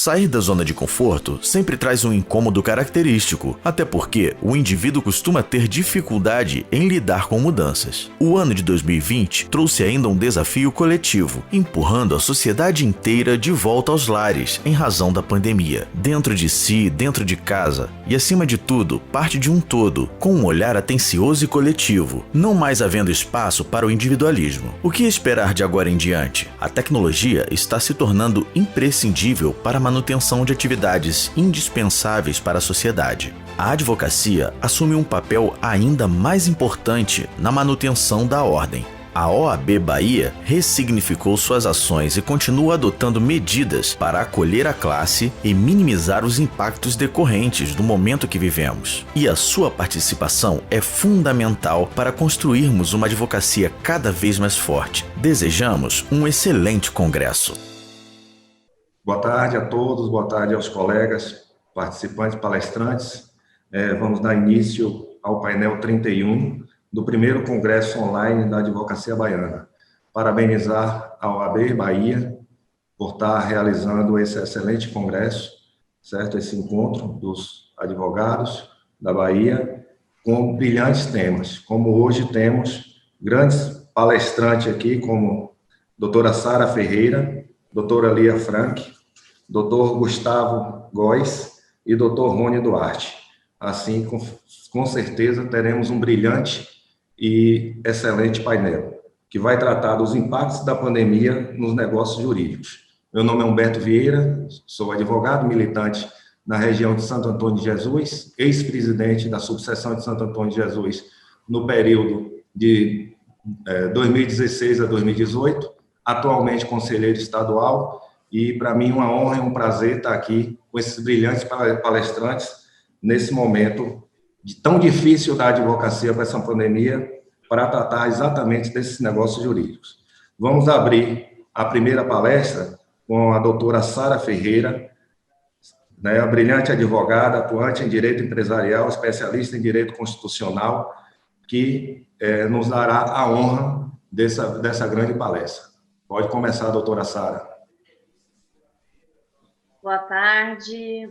Sair da zona de conforto sempre traz um incômodo característico, até porque o indivíduo costuma ter dificuldade em lidar com mudanças. O ano de 2020 trouxe ainda um desafio coletivo, empurrando a sociedade inteira de volta aos lares em razão da pandemia. Dentro de si, dentro de casa e, acima de tudo, parte de um todo, com um olhar atencioso e coletivo, não mais havendo espaço para o individualismo. O que esperar de agora em diante? A tecnologia está se tornando imprescindível para a manutenção de atividades indispensáveis para a sociedade. A advocacia assume um papel ainda mais importante na manutenção da ordem. A OAB Bahia ressignificou suas ações e continua adotando medidas para acolher a classe e minimizar os impactos decorrentes do momento que vivemos. E a sua participação é fundamental para construirmos uma advocacia cada vez mais forte. Desejamos um excelente congresso. Boa tarde a todos, boa tarde aos colegas, participantes, palestrantes. Vamos dar início ao painel 31 do primeiro Congresso Online da Advocacia Baiana. Parabenizar a OAB Bahia por estar realizando esse excelente congresso, certo? Esse encontro dos advogados da Bahia com brilhantes temas, como hoje temos grandes palestrantes aqui, como doutora Sara Ferreira, doutora Lia Frank, doutor Gustavo Góes e doutor Rony Duarte. Assim, com certeza, teremos um brilhante e excelente painel, que vai tratar dos impactos da pandemia nos negócios jurídicos. Meu nome é Humberto Vieira, sou advogado militante na região de Santo Antônio de Jesus, ex-presidente da subseção de Santo Antônio de Jesus no período de 2016 a 2018, atualmente conselheiro estadual, e para mim uma honra e um prazer estar aqui com esses brilhantes palestrantes nesse momento tão difícil da advocacia para essa pandemia, para tratar exatamente desses negócios jurídicos. Vamos abrir a primeira palestra com a doutora Sara Ferreira, né, a brilhante advogada, atuante em direito empresarial, especialista em direito constitucional, que nos dará a honra dessa grande palestra. Pode começar, doutora Sara. Boa tarde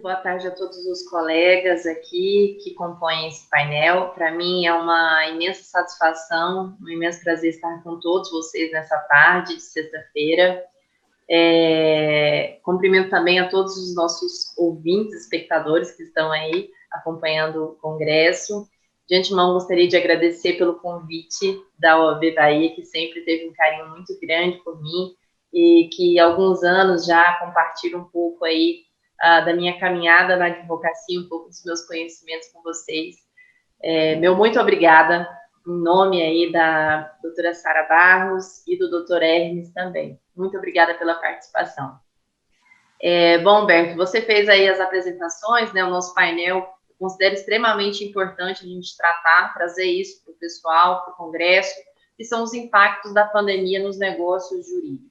a todos os colegas aqui que compõem esse painel. Para mim é uma imensa satisfação, um imenso prazer estar com todos vocês nessa tarde de sexta-feira. Cumprimento também a todos os nossos ouvintes, espectadores que estão aí acompanhando o congresso. De antemão, gostaria de agradecer pelo convite da OAB Bahia, que sempre teve um carinho muito grande por mim, e que há alguns anos já compartilho um pouco aí da minha caminhada na advocacia, um pouco dos meus conhecimentos com vocês. Meu muito obrigada, em nome aí da doutora Sara Barros e do doutor Hermes também. Muito obrigada pela participação. Bom, Humberto, você fez aí as apresentações, né, o nosso painel, eu considero extremamente importante a gente trazer isso para o pessoal, para o congresso, que são os impactos da pandemia nos negócios jurídicos.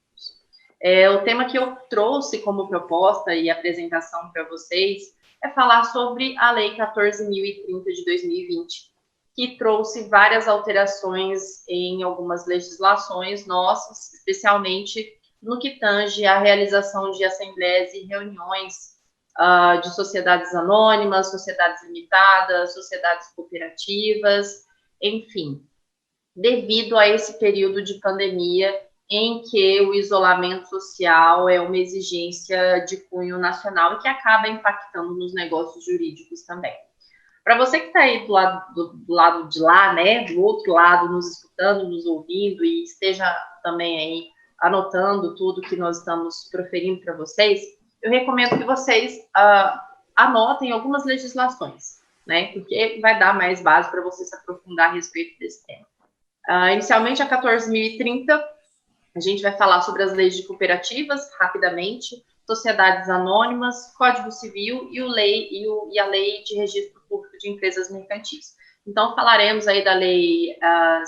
O tema que eu trouxe como proposta e apresentação para vocês é falar sobre a Lei 14.030 de 2020, que trouxe várias alterações em algumas legislações nossas, especialmente no que tange à realização de assembleias e reuniões de sociedades anônimas, sociedades limitadas, sociedades cooperativas, enfim, devido a esse período de pandemia em que o isolamento social é uma exigência de cunho nacional e que acaba impactando nos negócios jurídicos também. Para você que está aí do lado de lá, né, do outro lado, nos escutando, nos ouvindo e esteja também aí anotando tudo que nós estamos proferindo para vocês, eu recomendo que vocês anotem algumas legislações, né, porque vai dar mais base para você se aprofundar a respeito desse tema. Inicialmente, a 14.030, a gente vai falar sobre as leis de cooperativas, rapidamente, sociedades anônimas, Código Civil e a Lei de Registro Público de Empresas Mercantis. Então, falaremos aí da Lei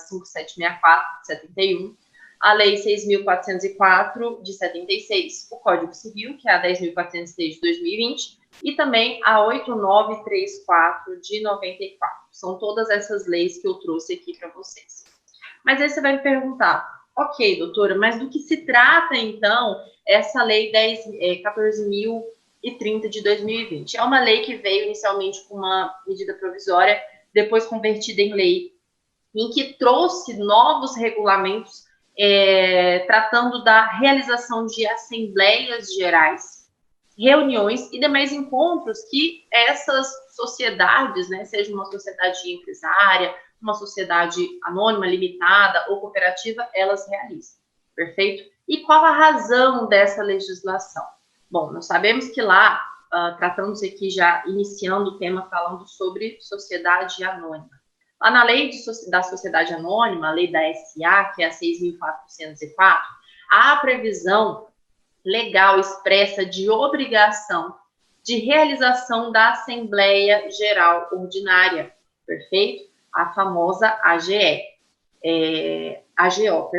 5764, de 71, a Lei 6.404, de 76, o Código Civil, que é a 10.406, de 2020, e também a 8934, de 94. São todas essas leis que eu trouxe aqui para vocês. Mas aí você vai me perguntar, ok, doutora, mas do que se trata, então, essa lei 14.030 2030 de 2020. É uma lei que veio inicialmente com uma medida provisória, depois convertida em lei, em que trouxe novos regulamentos tratando da realização de assembleias gerais, reuniões e demais encontros que essas sociedades, né, seja uma sociedade empresária, uma sociedade anônima, limitada ou cooperativa, elas realizam. Perfeito? E qual a razão dessa legislação? Bom, nós sabemos que lá, tratamos aqui já iniciando o tema falando sobre sociedade anônima. Lá na lei da sociedade anônima, a lei da SA, que é a 6.404, há a previsão legal expressa de obrigação de realização da Assembleia Geral Ordinária, perfeito? A famosa AGE, AGO.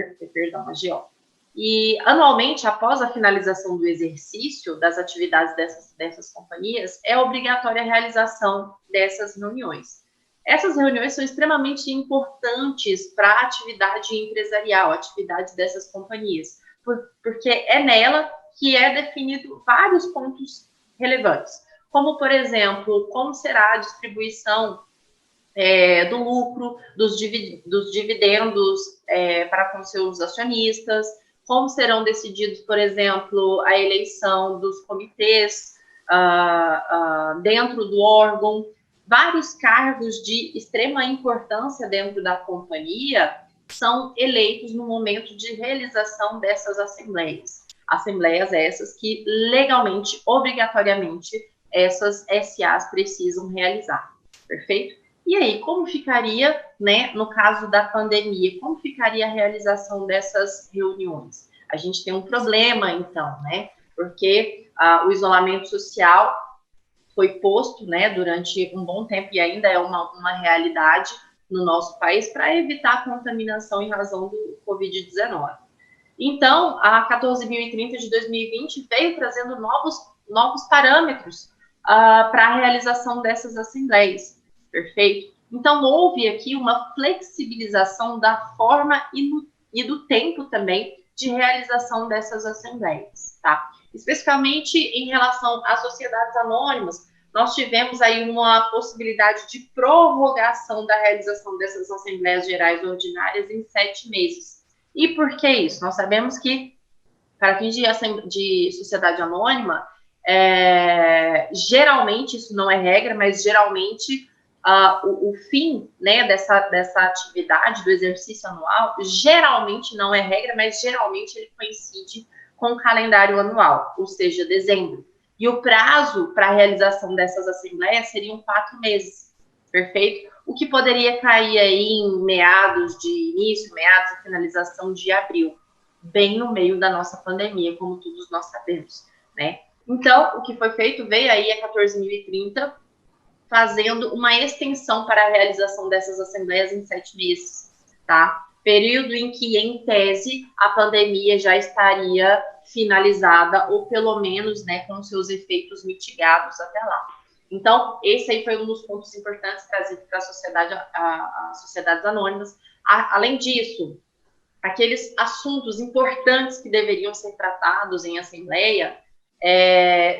E, anualmente, após a finalização do exercício das atividades dessas companhias, é obrigatória a realização dessas reuniões. Essas reuniões são extremamente importantes para a atividade empresarial, a atividade dessas companhias, porque é nela que é definido vários pontos relevantes, como, por exemplo, como será a distribuição do lucro, dos dividendos para com seus acionistas, como serão decididos, por exemplo, a eleição dos comitês dentro do órgão. Vários cargos de extrema importância dentro da companhia são eleitos no momento de realização dessas assembleias. Assembleias essas que, legalmente, obrigatoriamente, essas SAs precisam realizar. Perfeito? E aí, como ficaria, né, no caso da pandemia, como ficaria a realização dessas reuniões? A gente tem um problema, então, né? Porque o isolamento social foi posto, né, durante um bom tempo e ainda é uma realidade no nosso país para evitar a contaminação em razão do Covid-19. Então, a 14.030 de 2020 veio trazendo novos parâmetros para a realização dessas assembleias, perfeito? Então, houve aqui uma flexibilização da forma e do tempo também de realização dessas assembleias, tá? Especificamente em relação às sociedades anônimas, nós tivemos aí uma possibilidade de prorrogação da realização dessas assembleias gerais ordinárias em 7 meses. E por que isso? Nós sabemos que, para fins de sociedade anônima, geralmente, isso não é regra, mas geralmente o fim, né, dessa atividade, do exercício anual, geralmente não é regra, mas geralmente ele coincide com o calendário anual, ou seja, dezembro. E o prazo para a realização dessas assembleias seriam 4 meses, perfeito? O que poderia cair aí em meados e finalização de abril, bem no meio da nossa pandemia, como todos nós sabemos, né? Então, o que foi feito, veio aí a 14.030, fazendo uma extensão para a realização dessas assembleias em 7 meses, tá? Período em que, em tese, a pandemia já estaria finalizada, ou pelo menos, né, com seus efeitos mitigados até lá. Então, esse aí foi um dos pontos importantes trazidos para a sociedade, as sociedades anônimas. Além disso, aqueles assuntos importantes que deveriam ser tratados em assembleia,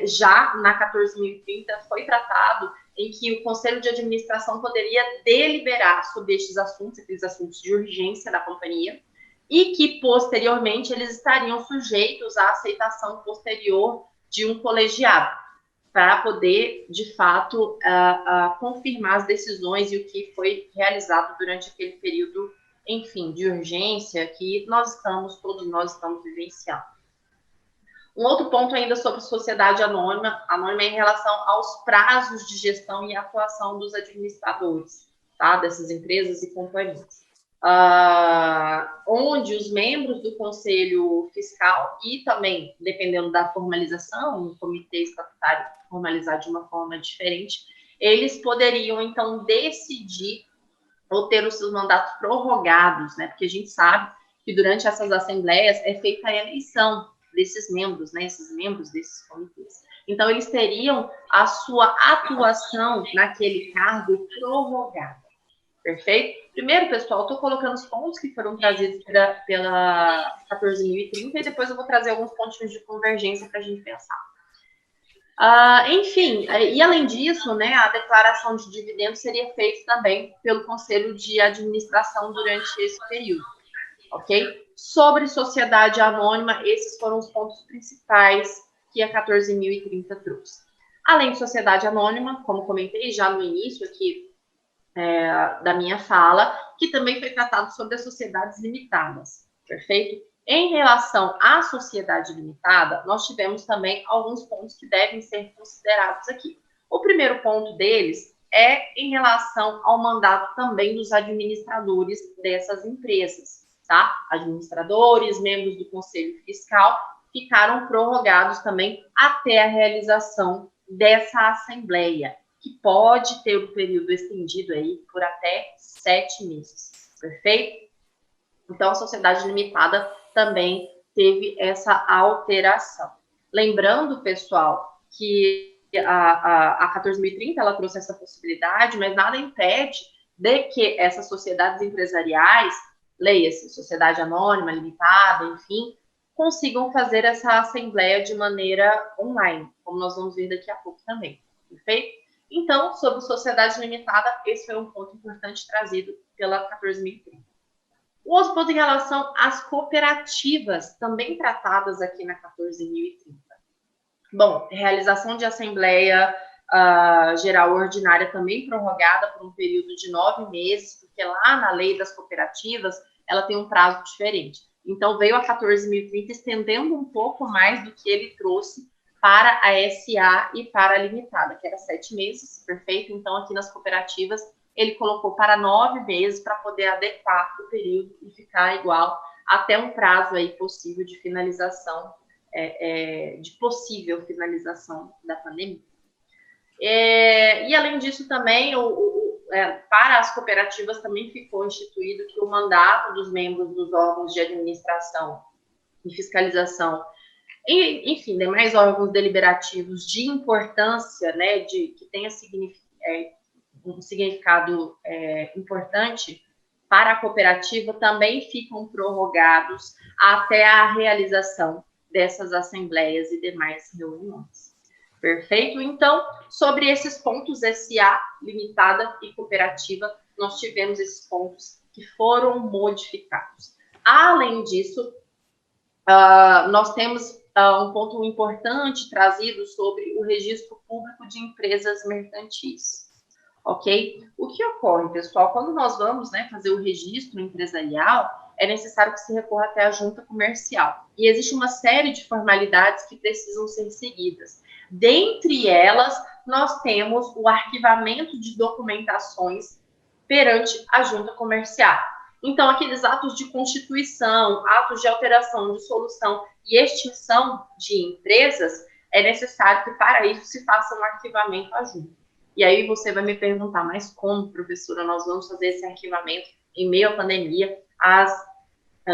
já na 14.030 foi tratado em que o Conselho de Administração poderia deliberar sobre estes assuntos, aqueles assuntos de urgência da companhia, e que, posteriormente, eles estariam sujeitos à aceitação posterior de um colegiado, para poder, de fato, confirmar as decisões e o que foi realizado durante aquele período, enfim, de urgência que todos nós estamos vivenciando. Um outro ponto ainda sobre sociedade anônima é em relação aos prazos de gestão e atuação dos administradores, tá, dessas empresas e companhias. Onde os membros do Conselho Fiscal e também, dependendo da formalização, o comitê estatutário formalizar de uma forma diferente, eles poderiam, então, decidir ou ter os seus mandatos prorrogados, né? Porque a gente sabe que durante essas assembleias é feita a eleição desses membros, né? Esses membros desses comitês. Então, eles teriam a sua atuação naquele cargo prorrogada. Perfeito? Primeiro, pessoal, estou colocando os pontos que foram trazidos pela 14.030 e depois eu vou trazer alguns pontinhos de convergência para a gente pensar. Enfim, e além disso, né, a declaração de dividendos seria feita também pelo Conselho de Administração durante esse período, ok? Sobre sociedade anônima, esses foram os pontos principais que a 14.030 trouxe. Além de sociedade anônima, como comentei já no início aqui da minha fala, que também foi tratado sobre as sociedades limitadas, perfeito? Em relação à sociedade limitada, nós tivemos também alguns pontos que devem ser considerados aqui. O primeiro ponto deles é em relação ao mandato também dos administradores dessas empresas, tá? Administradores, membros do Conselho Fiscal, ficaram prorrogados também até a realização dessa assembleia, que pode ter um período estendido aí por até 7 meses, perfeito? Então, a sociedade limitada também teve essa alteração. Lembrando, pessoal, que a 14.030 ela trouxe essa possibilidade, mas nada impede de que essas sociedades empresariais, leia-se, sociedade anônima, limitada, enfim, consigam fazer essa assembleia de maneira online, como nós vamos ver daqui a pouco também, perfeito? Então, sobre sociedade limitada, esse foi um ponto importante trazido pela 14.030. O outro ponto em relação às cooperativas, também tratadas aqui na 14.030. Bom, realização de assembleia geral ordinária também prorrogada por um período de 9 meses, porque lá na lei das cooperativas, ela tem um prazo diferente. Então, veio a 14.030 estendendo um pouco mais do que ele trouxe para a SA e para a limitada, que era 7 meses, perfeito? Então, aqui nas cooperativas, ele colocou para 9 meses para poder adequar o período e ficar igual até um prazo aí possível de finalização, de possível finalização da pandemia. E além disso também, para as cooperativas também ficou instituído que o mandato dos membros dos órgãos de administração e fiscalização, enfim, demais órgãos deliberativos de importância, né, que tenha um significado importante para a cooperativa, também ficam prorrogados até a realização dessas assembleias e demais reuniões. Perfeito? Então, sobre esses pontos SA, limitada e cooperativa, nós tivemos esses pontos que foram modificados. Além disso, nós temos um ponto importante trazido sobre o registro público de empresas mercantis. Ok? O que ocorre, pessoal? Quando nós vamos, né, fazer o registro empresarial, é necessário que se recorra até a junta comercial. E existe uma série de formalidades que precisam ser seguidas. Dentre elas, nós temos o arquivamento de documentações perante a junta comercial. Então, aqueles atos de constituição, atos de alteração, dissolução e extinção de empresas, é necessário que para isso se faça um arquivamento à junta. E aí você vai me perguntar, mas como, professora, nós vamos fazer esse arquivamento em meio à pandemia? As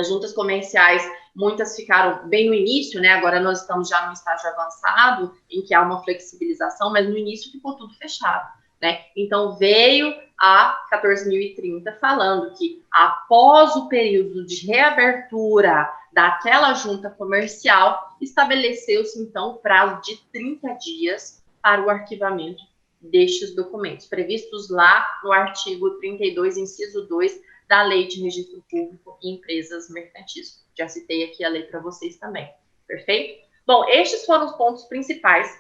juntas comerciais, muitas ficaram bem no início, né? Agora nós estamos já no estágio avançado, em que há uma flexibilização, mas no início ficou tudo fechado, né? Então, veio a 14.030 falando que após o período de reabertura daquela junta comercial, estabeleceu-se, então, o prazo de 30 dias para o arquivamento destes documentos, previstos lá no artigo 32, inciso 2, da Lei de Registro Público e Empresas Mercantis. Já citei aqui a lei para vocês também, perfeito? Bom, estes foram os pontos principais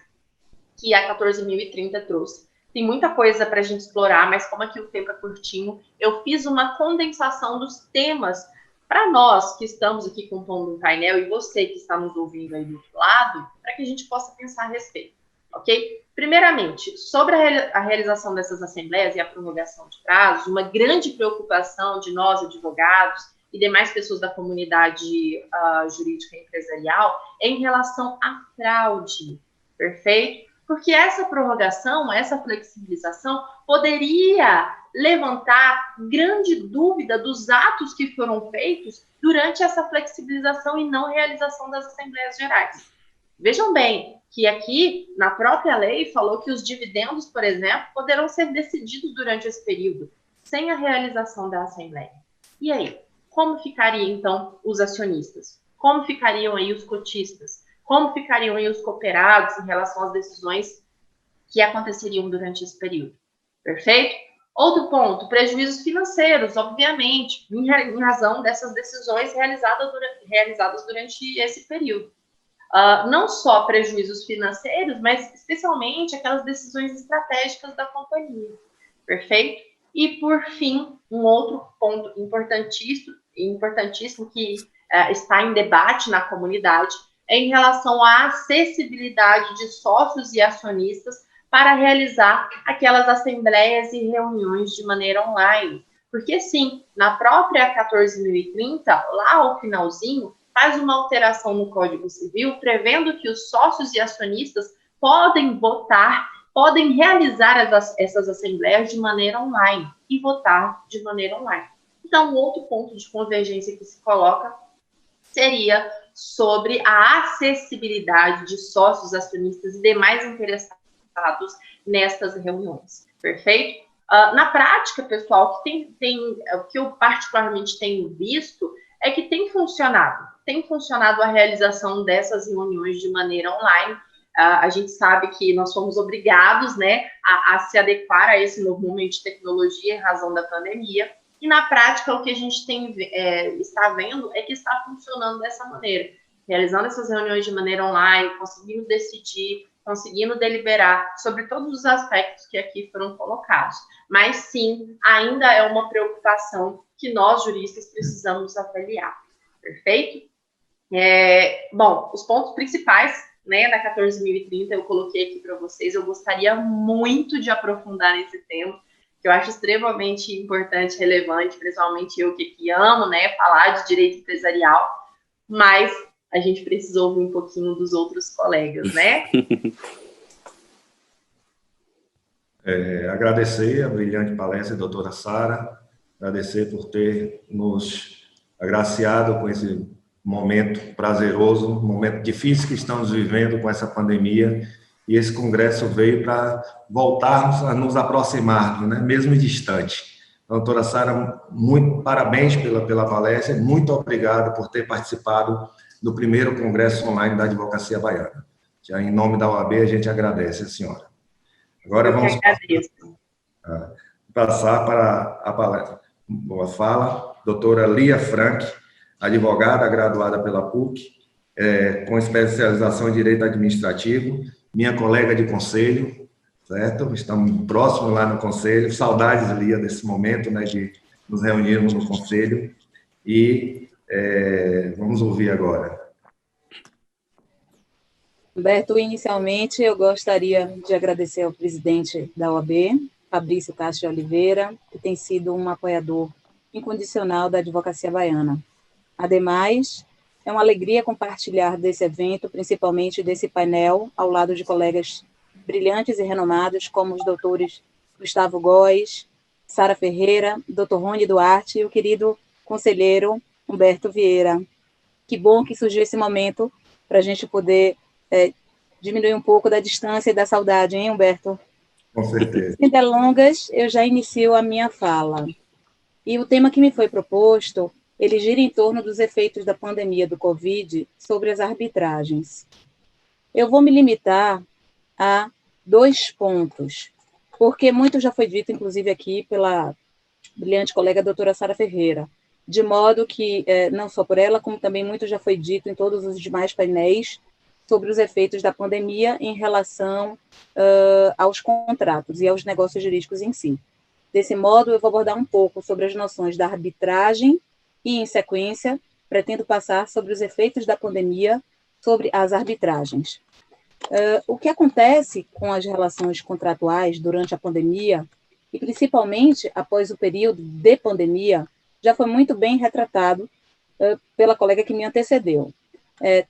que a 14.030 trouxe. Tem muita coisa para a gente explorar, mas como aqui o tempo é curtinho, eu fiz uma condensação dos temas para nós que estamos aqui compondo um painel e você que está nos ouvindo aí do outro lado, para que a gente possa pensar a respeito, ok? Primeiramente, sobre a realização dessas assembleias e a prorrogação de prazos, uma grande preocupação de nós, advogados, e demais pessoas da comunidade jurídica e empresarial é em relação à fraude, perfeito? Porque essa prorrogação, essa flexibilização poderia levantar grande dúvida dos atos que foram feitos durante essa flexibilização e não realização das assembleias gerais. Vejam bem que aqui, na própria lei, falou que os dividendos, por exemplo, poderão ser decididos durante esse período, sem a realização da assembleia. E aí, como ficariam, então, os acionistas? Como ficariam aí os cotistas? como ficariam aí os cooperados em relação às decisões que aconteceriam durante esse período. Perfeito? Outro ponto, prejuízos financeiros, obviamente, em razão dessas decisões realizadas durante esse período. Não só prejuízos financeiros, mas especialmente aquelas decisões estratégicas da companhia. Perfeito? E, por fim, um outro ponto importantíssimo que está em debate na comunidade é em relação à acessibilidade de sócios e acionistas para realizar aquelas assembleias e reuniões de maneira online. Porque, sim, na própria 14.030, lá ao finalzinho, faz uma alteração no Código Civil, prevendo que os sócios e acionistas podem votar, podem realizar essas assembleias de maneira online e votar de maneira online. Então, outro ponto de convergência que se coloca seria sobre a acessibilidade de sócios, acionistas e demais interessados nestas reuniões. Perfeito? Na prática, pessoal, o que eu particularmente tenho visto é que tem funcionado a realização dessas reuniões de maneira online. A gente sabe que nós fomos obrigados, né, a se adequar a esse novo momento de tecnologia em razão da pandemia, e na prática o que a gente está vendo é que está funcionando dessa maneira, realizando essas reuniões de maneira online, conseguindo decidir, conseguindo deliberar sobre todos os aspectos que aqui foram colocados. Mas sim, ainda é uma preocupação que nós, juristas, precisamos avaliar. Perfeito? Bom, os pontos principais, né, da 14.030 eu coloquei aqui para vocês. Eu gostaria muito de aprofundar nesse tema, que eu acho extremamente importante, relevante, principalmente eu que amo, né, falar de direito empresarial, mas a gente precisa ouvir um pouquinho dos outros colegas, né? Agradecer a brilhante palestra, doutora Sara, agradecer por ter nos agraciado com esse momento prazeroso, momento difícil que estamos vivendo com essa pandemia, e esse congresso veio para voltarmos a nos aproximarmos, né, mesmo distante. Doutora Sara, muito parabéns pela palestra, muito obrigado por ter participado do primeiro congresso online da Advocacia Baiana. Já em nome da OAB, a gente agradece a senhora. Agora vamos passar para a fala, doutora Lia Frank, advogada graduada pela PUC, com especialização em Direito Administrativo, minha colega de conselho, certo? Estamos próximos lá no conselho, saudades, Lia, desse momento, né, de nos reunirmos no conselho, e vamos ouvir agora. Humberto, inicialmente eu gostaria de agradecer ao presidente da OAB, Fabrício Castro de Oliveira, que tem sido um apoiador incondicional da advocacia baiana. Ademais, é uma alegria compartilhar desse evento, principalmente desse painel, ao lado de colegas brilhantes e renomados, como os doutores Gustavo Góes, Sara Ferreira, doutor Rony Duarte e o querido conselheiro Humberto Vieira. Que bom que surgiu esse momento para a gente poder diminuir um pouco da distância e da saudade, hein, Humberto? Com certeza. Sem delongas, eu já inicio a minha fala. E o tema que me foi proposto, ele gira em torno dos efeitos da pandemia do Covid sobre as arbitragens. Eu vou me limitar a 2 pontos, porque muito já foi dito, inclusive aqui pela brilhante colega doutora Sara Ferreira, de modo que, não só por ela, como também muito já foi dito em todos os demais painéis, sobre os efeitos da pandemia em relação aos contratos e aos negócios jurídicos em si. Desse modo, eu vou abordar um pouco sobre as noções da arbitragem e, em sequência, pretendo passar sobre os efeitos da pandemia sobre as arbitragens. O que acontece com as relações contratuais durante a pandemia, e principalmente após o período de pandemia, já foi muito bem retratado pela colega que me antecedeu.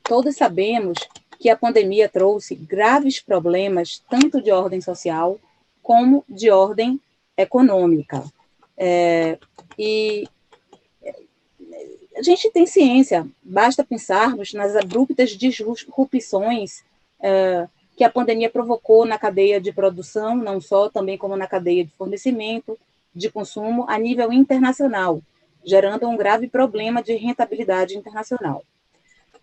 Todos sabemos que a pandemia trouxe graves problemas, tanto de ordem social como de ordem econômica. E a gente tem ciência, basta pensarmos nas abruptas disrupções que a pandemia provocou na cadeia de produção, não só, também como na cadeia de fornecimento, de consumo, a nível internacional, gerando um grave problema de rentabilidade internacional.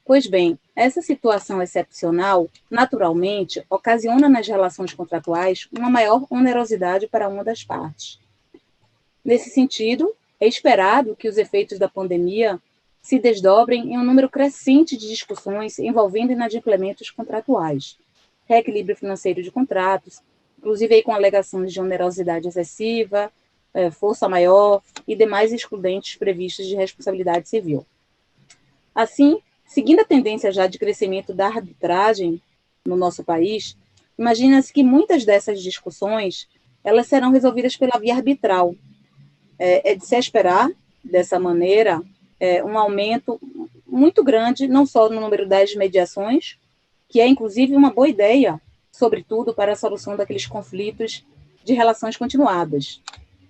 Pois bem, essa situação excepcional, naturalmente, ocasiona nas relações contratuais uma maior onerosidade para uma das partes. Nesse sentido, é esperado que os efeitos da pandemia se desdobrem em um número crescente de discussões envolvendo inadimplementos contratuais, reequilíbrio financeiro de contratos, inclusive aí com alegações de onerosidade excessiva, força maior e demais excludentes previstos de responsabilidade civil. Assim, seguindo a tendência já de crescimento da arbitragem no nosso país, imagina-se que muitas dessas discussões elas serão resolvidas pela via arbitral. É de se esperar, dessa maneira, um aumento muito grande, não só no número das mediações, que é, inclusive, uma boa ideia, sobretudo para a solução daqueles conflitos de relações continuadas.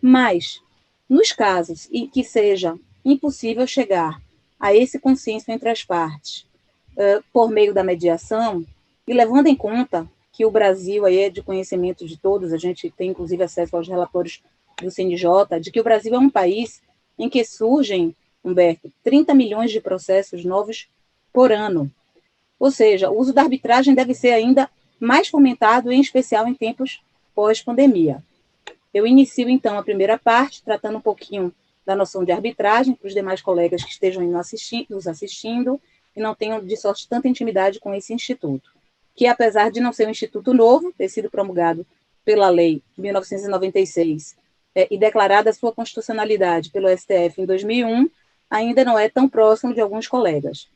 Mas, nos casos em que seja impossível chegar a esse consenso entre as partes, por meio da mediação, e levando em conta que o Brasil aí é de conhecimento de todos, a gente tem, inclusive, acesso aos relatórios do CNJ, de que o Brasil é um país em que surgem, Humberto, 30 milhões de processos novos por ano. Ou seja, o uso da arbitragem deve ser ainda mais fomentado, em especial em tempos pós-pandemia. Eu inicio, então, a primeira parte, tratando um pouquinho da noção de arbitragem, para os demais colegas que estejam nos assistindo e não tenham, de sorte, tanta intimidade com esse instituto, que, apesar de não ser um instituto novo, ter sido promulgado pela Lei de 1996 e declarada a sua constitucionalidade pelo STF em 2001, ainda não é tão próximo de alguns colegas.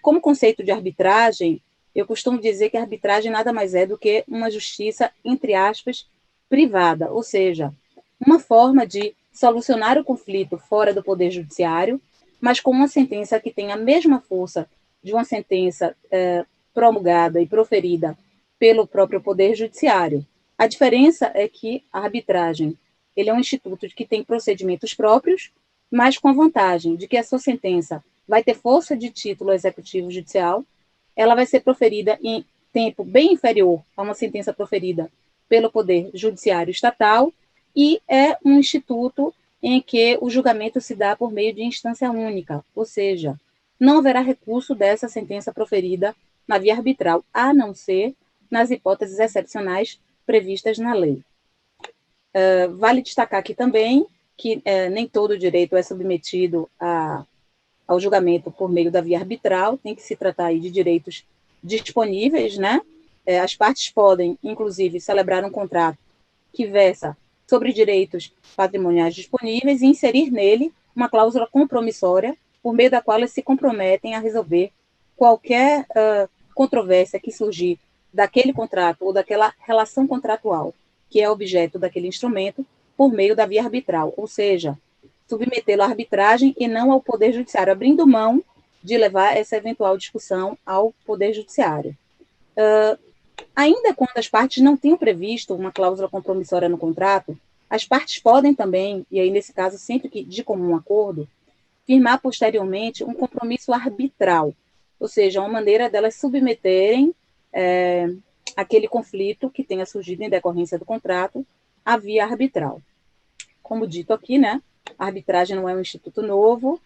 Como conceito de arbitragem, eu costumo dizer que a arbitragem nada mais é do que uma justiça, entre aspas, privada, ou seja, uma forma de solucionar o conflito fora do Poder Judiciário, mas com uma sentença que tem a mesma força de uma sentença promulgada e proferida pelo próprio Poder Judiciário. A diferença é que a arbitragem ele é um instituto que tem procedimentos próprios, mas com a vantagem de que a sua sentença vai ter força de título executivo judicial, ela vai ser proferida em tempo bem inferior a uma sentença proferida pelo Poder Judiciário Estatal, e é um instituto em que o julgamento se dá por meio de instância única, ou seja, não haverá recurso dessa sentença proferida na via arbitral, a não ser nas hipóteses excepcionais previstas na lei. Vale destacar aqui também que nem todo direito é submetido ao julgamento por meio da via arbitral, tem que se tratar aí de direitos disponíveis, né? As partes podem, inclusive, celebrar um contrato que versa sobre direitos patrimoniais disponíveis e inserir nele uma cláusula compromissória, por meio da qual eles se comprometem a resolver qualquer controvérsia que surgir daquele contrato ou daquela relação contratual, que é objeto daquele instrumento, por meio da via arbitral, ou seja, submetê-lo à arbitragem e não ao Poder Judiciário, abrindo mão de levar essa eventual discussão ao Poder Judiciário. Ainda quando as partes não tenham previsto uma cláusula compromissória no contrato, as partes podem também, e aí nesse caso sempre que de comum acordo, firmar posteriormente um compromisso arbitral, ou seja, uma maneira delas submeterem aquele conflito que tenha surgido em decorrência do contrato à via arbitral. Como dito aqui, né, a arbitragem não é um instituto novo,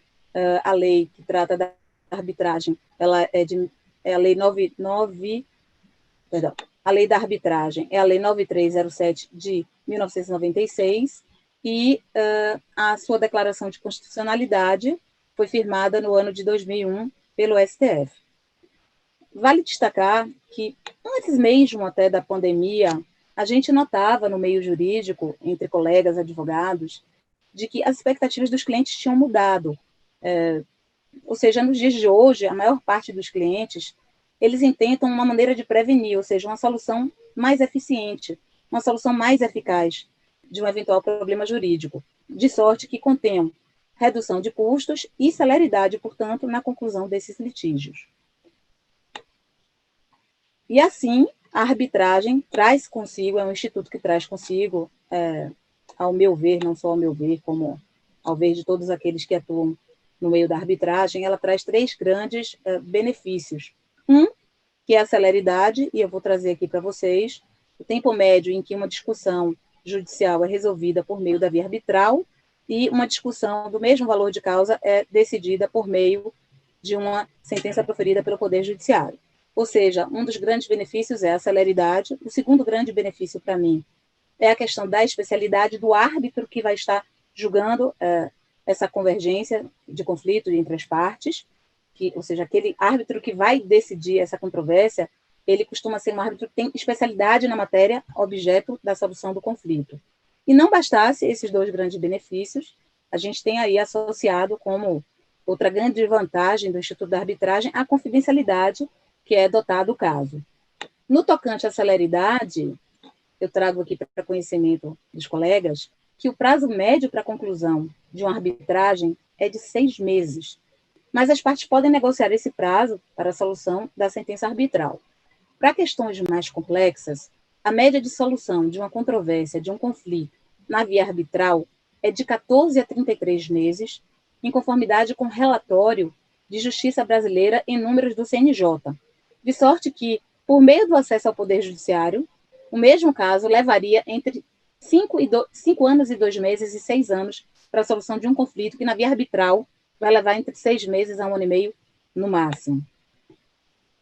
a lei que trata da arbitragem, ela é a lei a lei da arbitragem é a lei 9307 de 1996 e a sua declaração de constitucionalidade foi firmada no ano de 2001 pelo STF. Vale destacar que, antes mesmo até da pandemia, a gente notava no meio jurídico, entre colegas advogados, de que as expectativas dos clientes tinham mudado. Ou seja, nos dias de hoje, a maior parte dos clientes, eles intentam uma maneira de prevenir, ou seja, uma solução mais eficiente, uma solução mais eficaz de um eventual problema jurídico, de sorte que contenham redução de custos e celeridade, portanto, na conclusão desses litígios. E assim, a arbitragem traz consigo, é um instituto que traz consigo, ao meu ver, não só ao meu ver, como ao ver de todos aqueles que atuam no meio da arbitragem, ela traz três grandes benefícios. Que é a celeridade, e eu vou trazer aqui para vocês, o tempo médio em que uma discussão judicial é resolvida por meio da via arbitral e uma discussão do mesmo valor de causa é decidida por meio de uma sentença proferida pelo Poder Judiciário. Ou seja, um dos grandes benefícios é a celeridade. O segundo grande benefício para mim é a questão da especialidade do árbitro que vai estar julgando essa convergência de conflito entre as partes, ou seja, aquele árbitro que vai decidir essa controvérsia, ele costuma ser um árbitro que tem especialidade na matéria objeto da solução do conflito. E não bastasse esses dois grandes benefícios, a gente tem aí associado como outra grande vantagem do Instituto da Arbitragem a confidencialidade que é dotado o caso. No tocante à celeridade, eu trago aqui para conhecimento dos colegas que o prazo médio para a conclusão de uma arbitragem é de 6 meses, mas as partes podem negociar esse prazo para a solução da sentença arbitral. Para questões mais complexas, a média de solução de uma controvérsia, de um conflito, na via arbitral é de 14 a 33 meses, em conformidade com o relatório de Justiça Brasileira em números do CNJ. De sorte que, por meio do acesso ao Poder Judiciário, o mesmo caso levaria entre 5 anos e 2 meses e 6 anos para a solução de um conflito que, na via arbitral, vai levar entre 6 meses a 1 ano e meio no máximo.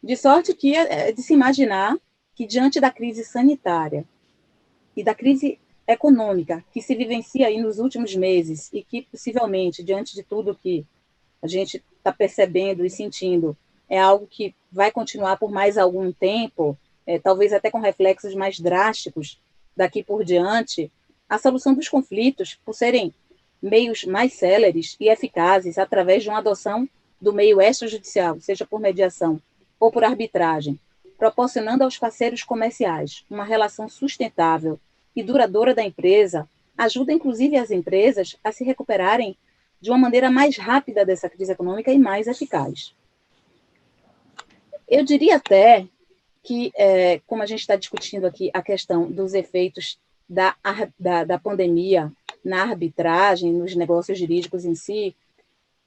De sorte que é de se imaginar que, diante da crise sanitária e da crise econômica que se vivencia aí nos últimos meses e que, possivelmente, diante de tudo que a gente está percebendo e sentindo, é algo que vai continuar por mais algum tempo, talvez até com reflexos mais drásticos daqui por diante, a solução dos conflitos, por serem meios mais céleres e eficazes através de uma adoção do meio extrajudicial, seja por mediação ou por arbitragem, proporcionando aos parceiros comerciais uma relação sustentável e duradoura da empresa, ajuda inclusive as empresas a se recuperarem de uma maneira mais rápida dessa crise econômica e mais eficaz. Eu diria até que, como a gente está discutindo aqui a questão dos efeitos da pandemia na arbitragem, nos negócios jurídicos em si,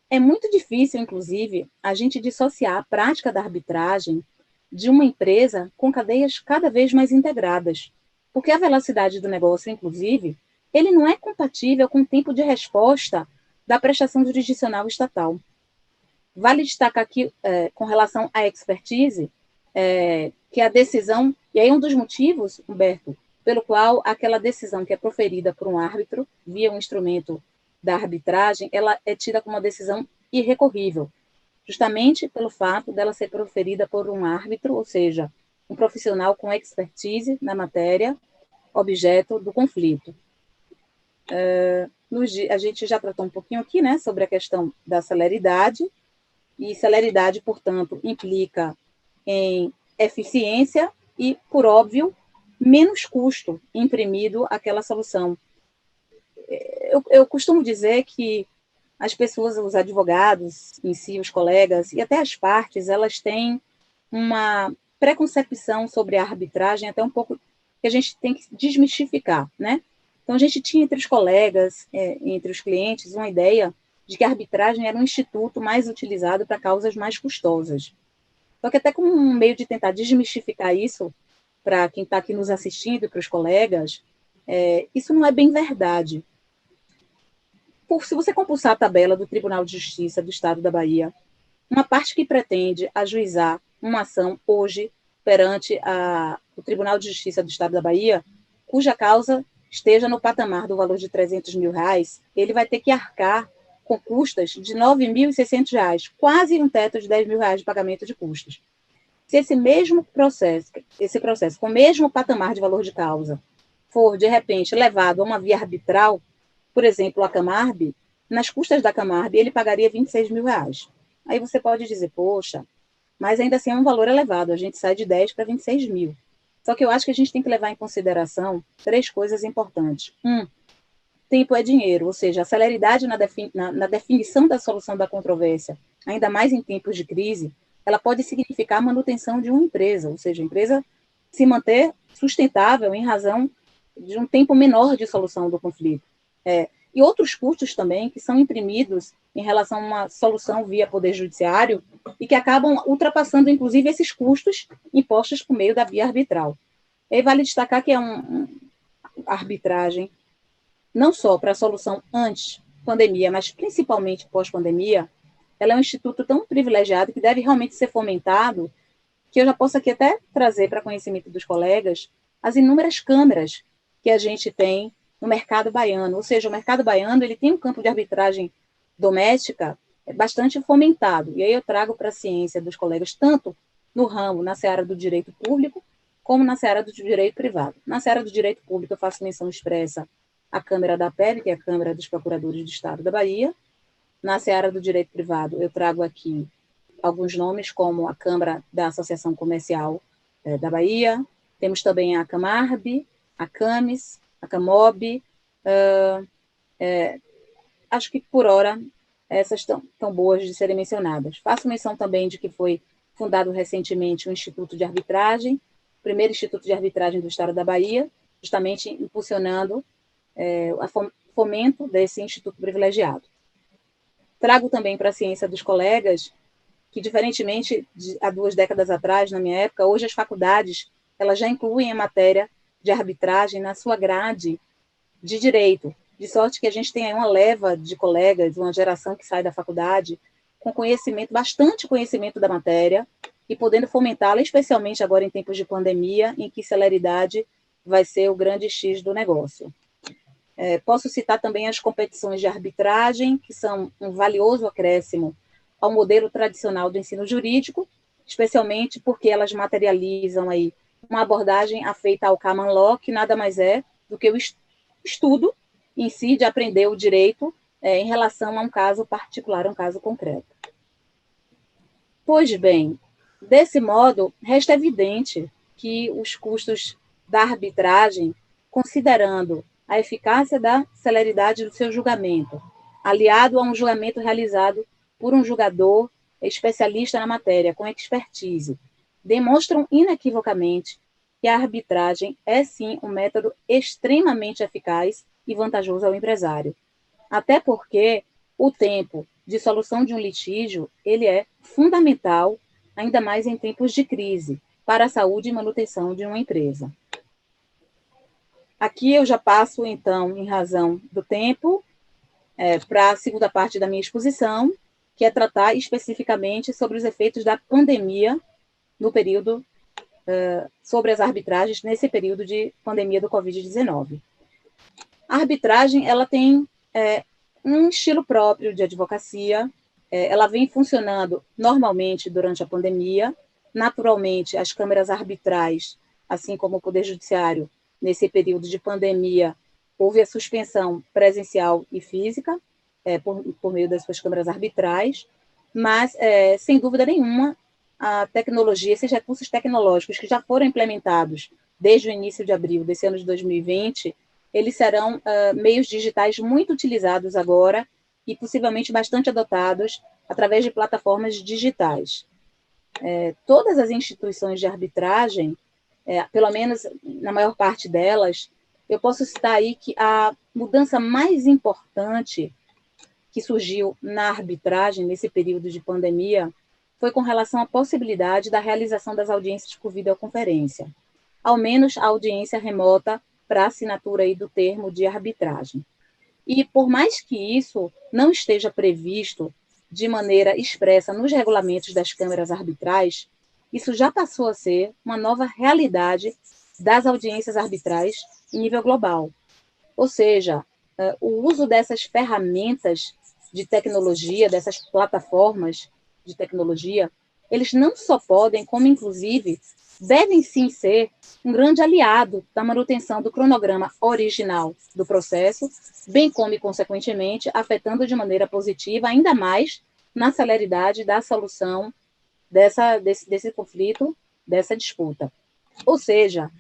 é muito difícil, inclusive, a gente dissociar a prática da arbitragem de uma empresa com cadeias cada vez mais integradas, porque a velocidade do negócio, inclusive, ele não é compatível com o tempo de resposta da prestação jurisdicional estatal. Vale destacar aqui, com relação à expertise, que a decisão, e aí um dos motivos, Humberto, pelo qual aquela decisão que é proferida por um árbitro, via um instrumento da arbitragem, ela é tida como uma decisão irrecorrível, justamente pelo fato dela ser proferida por um árbitro, ou seja, um profissional com expertise na matéria, objeto do conflito. A gente já tratou um pouquinho aqui, né, sobre a questão da celeridade, e celeridade, portanto, implica em eficiência e, por óbvio, menos custo imprimido àquela solução. Eu costumo dizer que as pessoas, os advogados em si, os colegas e até as partes, elas têm uma preconcepção sobre a arbitragem até um pouco que a gente tem que desmistificar, né? Então, a gente tinha entre os colegas, entre os clientes, uma ideia de que a arbitragem era um instituto mais utilizado para causas mais custosas. Só que até como um meio de tentar desmistificar isso, para quem está aqui nos assistindo e para os colegas, isso não é bem verdade. Se você compulsar a tabela do Tribunal de Justiça do Estado da Bahia, uma parte que pretende ajuizar uma ação hoje perante o Tribunal de Justiça do Estado da Bahia, cuja causa esteja no patamar do valor de R$300 mil, ele vai ter que arcar com custas de R$9.600, quase um teto de R$10 mil de pagamento de custos. Se esse processo com o mesmo patamar de valor de causa for, de repente, levado a uma via arbitral, por exemplo, a Camarb, nas custas da Camarb, ele pagaria R$26 mil. Aí você pode dizer, poxa, mas ainda assim é um valor elevado, a gente sai de 10 para 26 mil. Só que eu acho que a gente tem que levar em consideração 3 coisas importantes. Tempo é dinheiro, ou seja, a celeridade na definição da solução da controvérsia, ainda mais em tempos de crise, ela pode significar a manutenção de uma empresa, ou seja, a empresa se manter sustentável em razão de um tempo menor de solução do conflito. E outros custos também que são imprimidos em relação a uma solução via Poder Judiciário e que acabam ultrapassando, inclusive, esses custos impostos por meio da via arbitral. E aí vale destacar que é uma arbitragem não só para a solução antes-pandemia, mas principalmente pós-pandemia, ela é um instituto tão privilegiado que deve realmente ser fomentado, que eu já posso aqui até trazer para conhecimento dos colegas as inúmeras câmeras que a gente tem no mercado baiano. Ou seja, o mercado baiano ele tem um campo de arbitragem doméstica bastante fomentado. E aí eu trago para a ciência dos colegas, tanto no ramo, na seara do direito público, como na seara do direito privado. Na seara do direito público, eu faço menção expressa à Câmara da PEB, que é a Câmara dos Procuradores do Estado da Bahia. Na seara do direito privado, eu trago aqui alguns nomes, como a Câmara da Associação Comercial da Bahia, temos também a Camarb, a Camis, a Camob, acho que por hora essas tão boas de serem mencionadas. Faço menção também de que foi fundado recentemente um Instituto de Arbitragem, o primeiro Instituto de Arbitragem do Estado da Bahia, justamente impulsionando o fomento desse instituto privilegiado. Trago também para a ciência dos colegas que, diferentemente de há 2 décadas atrás, na minha época, hoje as faculdades elas já incluem a matéria de arbitragem na sua grade de direito, de sorte que a gente tem aí uma leva de colegas, uma geração que sai da faculdade com conhecimento, bastante conhecimento da matéria, e podendo fomentá-la, especialmente agora em tempos de pandemia, em que celeridade vai ser o grande X do negócio. Posso citar também as competições de arbitragem, que são um valioso acréscimo ao modelo tradicional do ensino jurídico, especialmente porque elas materializam aí uma abordagem afeita ao common law, que nada mais é do que o estudo em si de aprender o direito em relação a um caso particular, um caso concreto. Pois bem, desse modo, resta evidente que os custos da arbitragem, considerando a eficácia da celeridade do seu julgamento, aliado a um julgamento realizado por um julgador especialista na matéria, com expertise, demonstram inequivocamente que a arbitragem é, sim, um método extremamente eficaz e vantajoso ao empresário. Até porque o tempo de solução de um litígio ele é fundamental, ainda mais em tempos de crise, para a saúde e manutenção de uma empresa. Aqui eu já passo, então, em razão do tempo, para a segunda parte da minha exposição, que é tratar especificamente sobre os efeitos da pandemia no período, sobre as arbitragens nesse período de pandemia do Covid-19. A arbitragem ela tem um estilo próprio de advocacia, ela vem funcionando normalmente durante a pandemia, naturalmente as câmaras arbitrais, assim como o Poder Judiciário, nesse período de pandemia, houve a suspensão presencial e física, por meio das suas câmaras arbitrais, mas, sem dúvida nenhuma, a tecnologia, esses recursos tecnológicos que já foram implementados desde o início de abril desse ano de 2020, eles serão meios digitais muito utilizados agora e possivelmente bastante adotados através de plataformas digitais. Todas as instituições de arbitragem, pelo menos na maior parte delas, eu posso citar aí que a mudança mais importante que surgiu na arbitragem nesse período de pandemia foi com relação à possibilidade da realização das audiências por videoconferência, ao menos a audiência remota para assinatura aí do termo de arbitragem. E por mais que isso não esteja previsto de maneira expressa nos regulamentos das câmaras arbitrais, isso já passou a ser uma nova realidade das audiências arbitrais em nível global. Ou seja, o uso dessas ferramentas de tecnologia, dessas plataformas de tecnologia, eles não só podem, como inclusive devem sim ser um grande aliado da manutenção do cronograma original do processo, bem como, e consequentemente, afetando de maneira positiva ainda mais na celeridade da solução desse conflito, dessa disputa. Ou seja,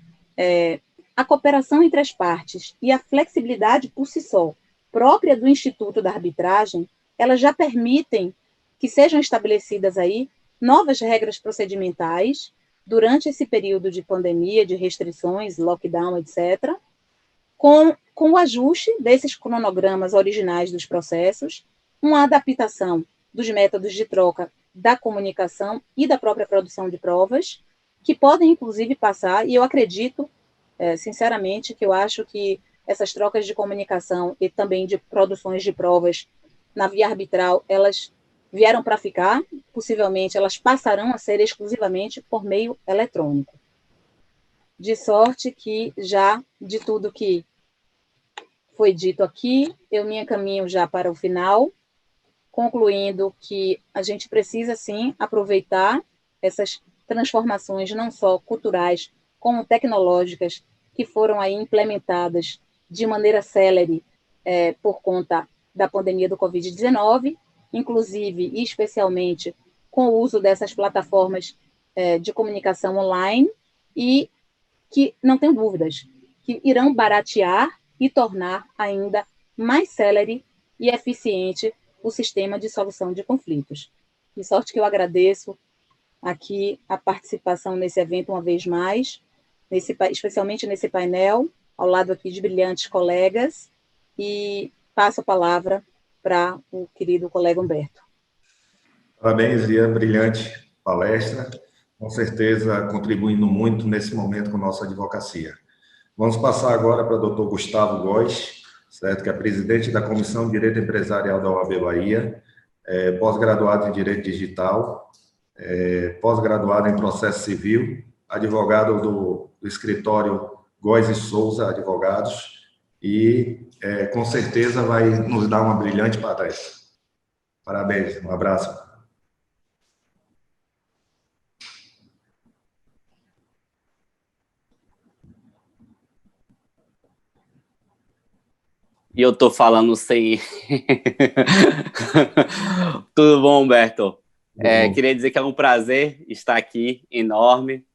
a cooperação entre as partes e a flexibilidade por si só, própria do Instituto da Arbitragem, elas já permitem que sejam estabelecidas aí novas regras procedimentais durante esse período de pandemia, de restrições, lockdown, etc., com o ajuste desses cronogramas originais dos processos, uma adaptação dos métodos de troca da comunicação e da própria produção de provas, que podem, inclusive, passar, e eu acredito, sinceramente, que eu acho que essas trocas de comunicação e também de produções de provas na via arbitral, elas vieram para ficar, possivelmente elas passarão a ser exclusivamente por meio eletrônico. De sorte que já de tudo que foi dito aqui, eu me encaminho já para o final, concluindo que a gente precisa, sim, aproveitar essas transformações não só culturais, como tecnológicas, que foram aí implementadas de maneira célere por conta da pandemia do Covid-19, inclusive e especialmente com o uso dessas plataformas de comunicação online, e que, não tenho dúvidas, que irão baratear e tornar ainda mais célere e eficiente o sistema de solução de conflitos. De sorte que eu agradeço aqui a participação nesse evento uma vez mais, especialmente nesse painel, ao lado aqui de brilhantes colegas, e passo a palavra para o querido colega Humberto. Parabéns, Lia, brilhante palestra, com certeza contribuindo muito nesse momento com nossa advocacia. Vamos passar agora para o doutor Gustavo Góes, certo? Que é presidente da Comissão de Direito Empresarial da OAB Bahia, pós-graduado em Direito Digital, pós-graduado em Processo Civil, advogado do escritório Góes e Souza Advogados, e com certeza vai nos dar uma brilhante palestra. Parabéns, um abraço. E eu tô falando sem... Tudo bom, Humberto? Queria dizer que é um prazer estar aqui, enorme.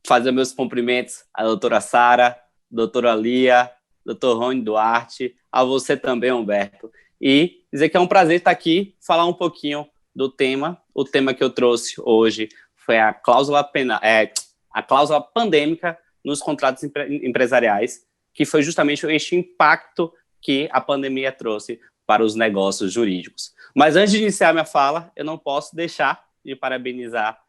Fazer meus cumprimentos à doutora Sara, doutora Lia, doutor Rony Duarte, a você também, Humberto. E dizer que é um prazer estar aqui, falar um pouquinho do tema. O tema que eu trouxe hoje foi a cláusula pandêmica nos contratos empresariais, que foi justamente este impacto que a pandemia trouxe para os negócios jurídicos. Mas antes de iniciar minha fala, eu não posso deixar de parabenizar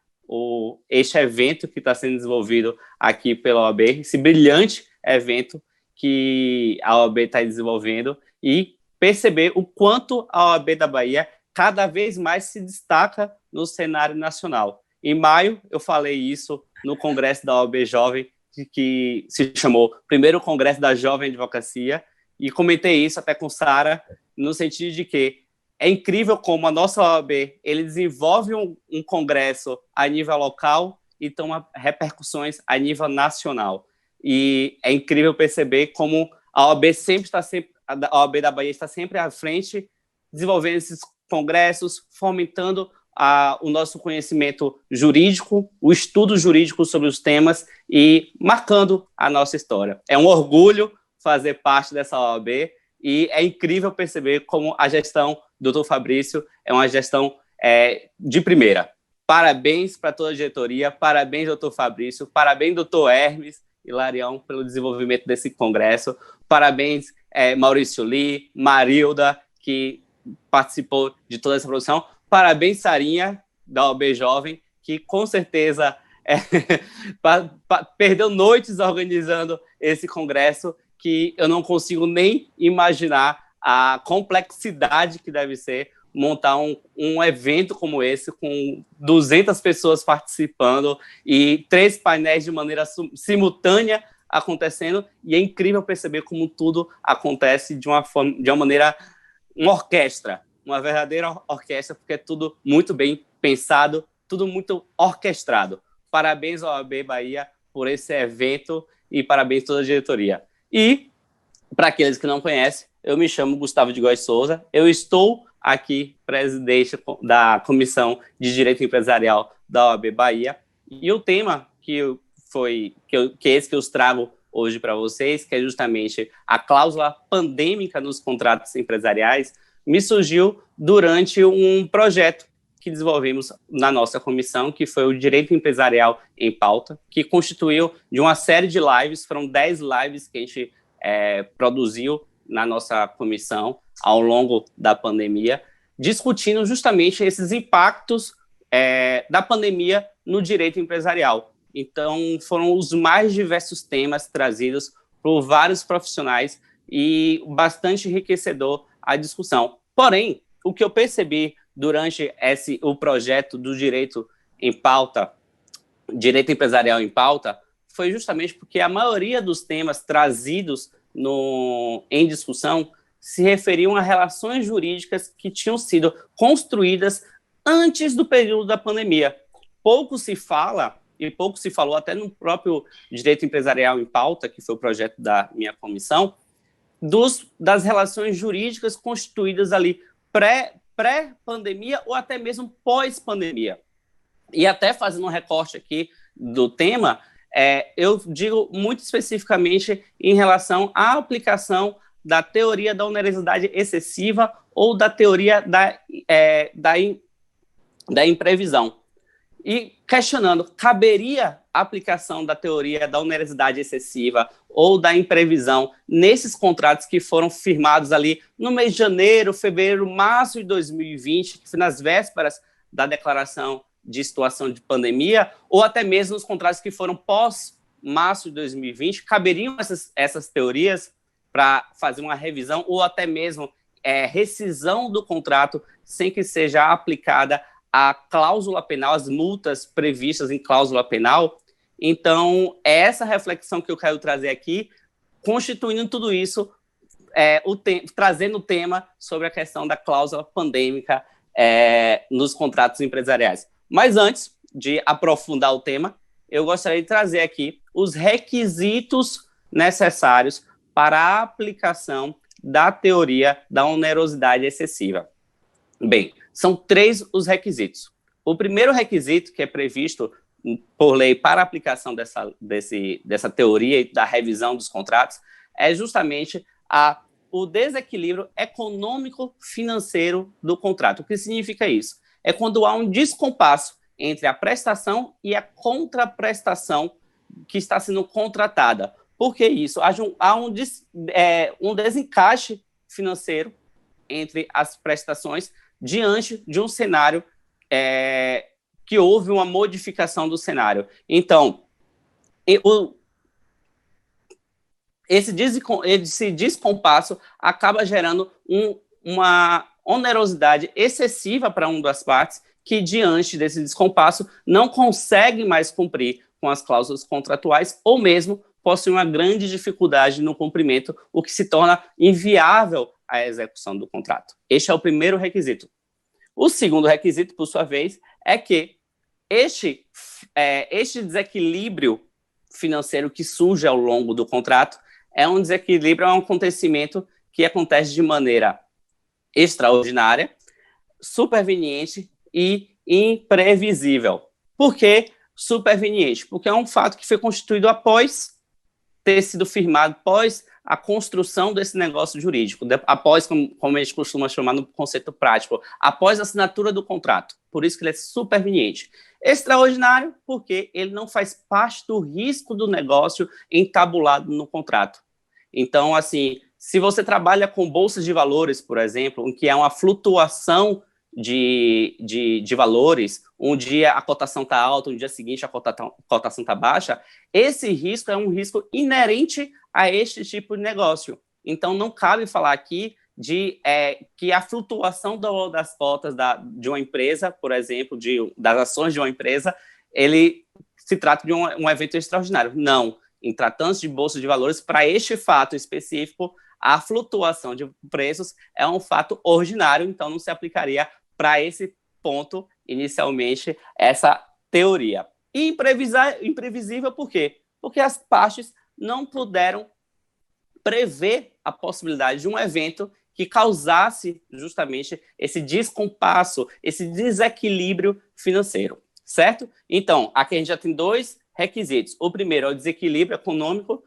este evento que está sendo desenvolvido aqui pela OAB, esse brilhante evento que a OAB está desenvolvendo, e perceber o quanto a OAB da Bahia cada vez mais se destaca no cenário nacional. Em maio, eu falei isso no Congresso da OAB Jovem, que se chamou Primeiro Congresso da Jovem Advocacia, e comentei isso até com Sara, no sentido de que é incrível como a nossa OAB ele desenvolve um congresso a nível local e toma repercussões a nível nacional. E é incrível perceber como a OAB a OAB da Bahia está sempre à frente, desenvolvendo esses congressos, fomentando o nosso conhecimento jurídico, o estudo jurídico sobre os temas e marcando a nossa história. É um orgulho fazer parte dessa OAB e é incrível perceber como a gestão do Dr. Fabrício é uma gestão de primeira. Parabéns para toda a diretoria, parabéns, doutor Fabrício, parabéns, doutor Hermes e Larião, pelo desenvolvimento desse congresso, parabéns, Maurício Lee, Marilda, que participou de toda essa produção, parabéns, Sarinha, da OAB Jovem, que com certeza perdeu noites organizando esse congresso, que eu não consigo nem imaginar a complexidade que deve ser montar um evento como esse, com 200 pessoas participando e 3 painéis de maneira simultânea acontecendo, e é incrível perceber como tudo acontece de uma maneira, uma orquestra, uma verdadeira orquestra, porque é tudo muito bem pensado, tudo muito orquestrado. Parabéns ao OAB Bahia por esse evento e parabéns a toda a diretoria. E, para aqueles que não conhecem, eu me chamo Gustavo de Góes Souza, eu estou aqui presidente da Comissão de Direito Empresarial da OAB Bahia, e o tema que esse que eu trago hoje para vocês, que é justamente a cláusula pandêmica nos contratos empresariais, me surgiu durante um projeto que desenvolvemos na nossa comissão, que foi o Direito Empresarial em Pauta, que constituiu de uma série de lives, foram 10 lives que a gente produziu na nossa comissão ao longo da pandemia, discutindo justamente esses impactos da pandemia no direito empresarial. Então, foram os mais diversos temas trazidos por vários profissionais e bastante enriquecedor a discussão. Porém, o que eu percebi durante o projeto do Direito em Pauta, Direito Empresarial em Pauta, foi justamente porque a maioria dos temas trazidos em discussão se referiam a relações jurídicas que tinham sido construídas antes do período da pandemia. Pouco se fala, e pouco se falou até no próprio Direito Empresarial em Pauta, que foi o projeto da minha comissão, das relações jurídicas constituídas ali pré-pandemia ou até mesmo pós-pandemia. E até fazendo um recorte aqui do tema, eu digo muito especificamente em relação à aplicação da teoria da onerosidade excessiva ou da teoria da imprevisão. E questionando, caberia a aplicação da teoria da onerosidade excessiva ou da imprevisão nesses contratos que foram firmados ali no mês de janeiro, fevereiro, março de 2020, que foi nas vésperas da declaração de situação de pandemia, ou até mesmo nos contratos que foram pós-março de 2020, caberiam essas teorias para fazer uma revisão ou até mesmo rescisão do contrato sem que seja aplicada a cláusula penal, as multas previstas em cláusula penal. Então, é essa reflexão que eu quero trazer aqui, constituindo tudo isso, trazendo o tema sobre a questão da cláusula pandêmica nos contratos empresariais. Mas antes de aprofundar o tema, eu gostaria de trazer aqui os requisitos necessários para a aplicação da teoria da onerosidade excessiva. Bem, são 3 os requisitos. O primeiro requisito, que é previsto por lei para a aplicação dessa teoria e da revisão dos contratos, é justamente o desequilíbrio econômico-financeiro do contrato. O que significa isso? É quando há um descompasso entre a prestação e a contraprestação que está sendo contratada. Por que isso? Há um desencaixe financeiro entre as prestações diante de um cenário que houve uma modificação do cenário. Então, esse descompasso acaba gerando uma onerosidade excessiva para uma das partes que, diante desse descompasso, não consegue mais cumprir com as cláusulas contratuais ou mesmo possui uma grande dificuldade no cumprimento, o que se torna inviável a execução do contrato. Este é o primeiro requisito. O segundo requisito, por sua vez, é que este desequilíbrio financeiro que surge ao longo do contrato é um desequilíbrio, é um acontecimento que acontece de maneira extraordinária, superveniente e imprevisível. Por que superveniente? Porque é um fato que foi constituído após ter sido firmado, após a construção desse negócio jurídico, após, como a gente costuma chamar no conceito prático, após a assinatura do contrato. Por isso que ele é superveniente. Extraordinário, porque ele não faz parte do risco do negócio entabulado no contrato. Então, assim, se você trabalha com bolsas de valores, por exemplo, em que há uma flutuação de valores, um dia a cotação está alta, no dia seguinte a cotação está baixa, esse risco é um risco inerente a este tipo de negócio. Então, não cabe falar aqui que a flutuação das cotas de uma empresa, por exemplo, das ações de uma empresa, ele se trata de um evento extraordinário. Não. Em tratando-se de bolsa de valores, para este fato específico, a flutuação de preços é um fato ordinário, então não se aplicaria para esse ponto, inicialmente, essa teoria. E imprevisível por quê? Porque as partes não puderam prever a possibilidade de um evento que causasse justamente esse descompasso, esse desequilíbrio financeiro, certo? Então, aqui a gente já tem 2 requisitos. O primeiro é o desequilíbrio econômico,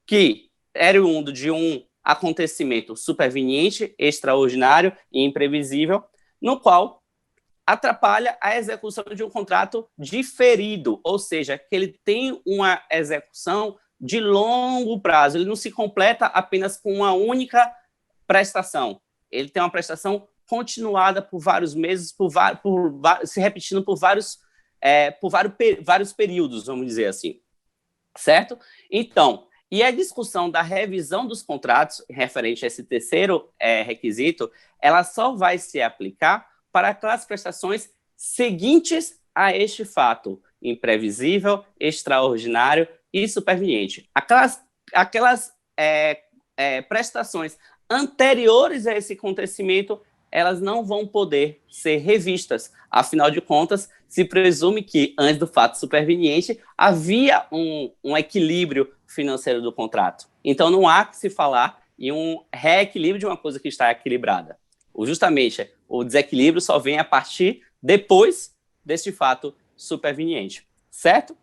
que é oriundo de um acontecimento superveniente, extraordinário e imprevisível, no qual atrapalha a execução de um contrato diferido, ou seja, que ele tem uma execução de longo prazo, ele não se completa apenas com uma única prestação, ele tem uma prestação continuada por vários meses, se repetindo por vários períodos, vamos dizer assim, certo? Então, E a discussão da revisão dos contratos, referente a esse terceiro requisito, ela só vai se aplicar para aquelas prestações seguintes a este fato: imprevisível, extraordinário e superveniente. Aquelas prestações anteriores a esse acontecimento, elas não vão poder ser revistas. Afinal de contas, se presume que, antes do fato superveniente, havia um equilíbrio financeiro do contrato. Então, não há que se falar em um reequilíbrio de uma coisa que está equilibrada. Justamente, o desequilíbrio só vem a partir depois deste fato superveniente, certo?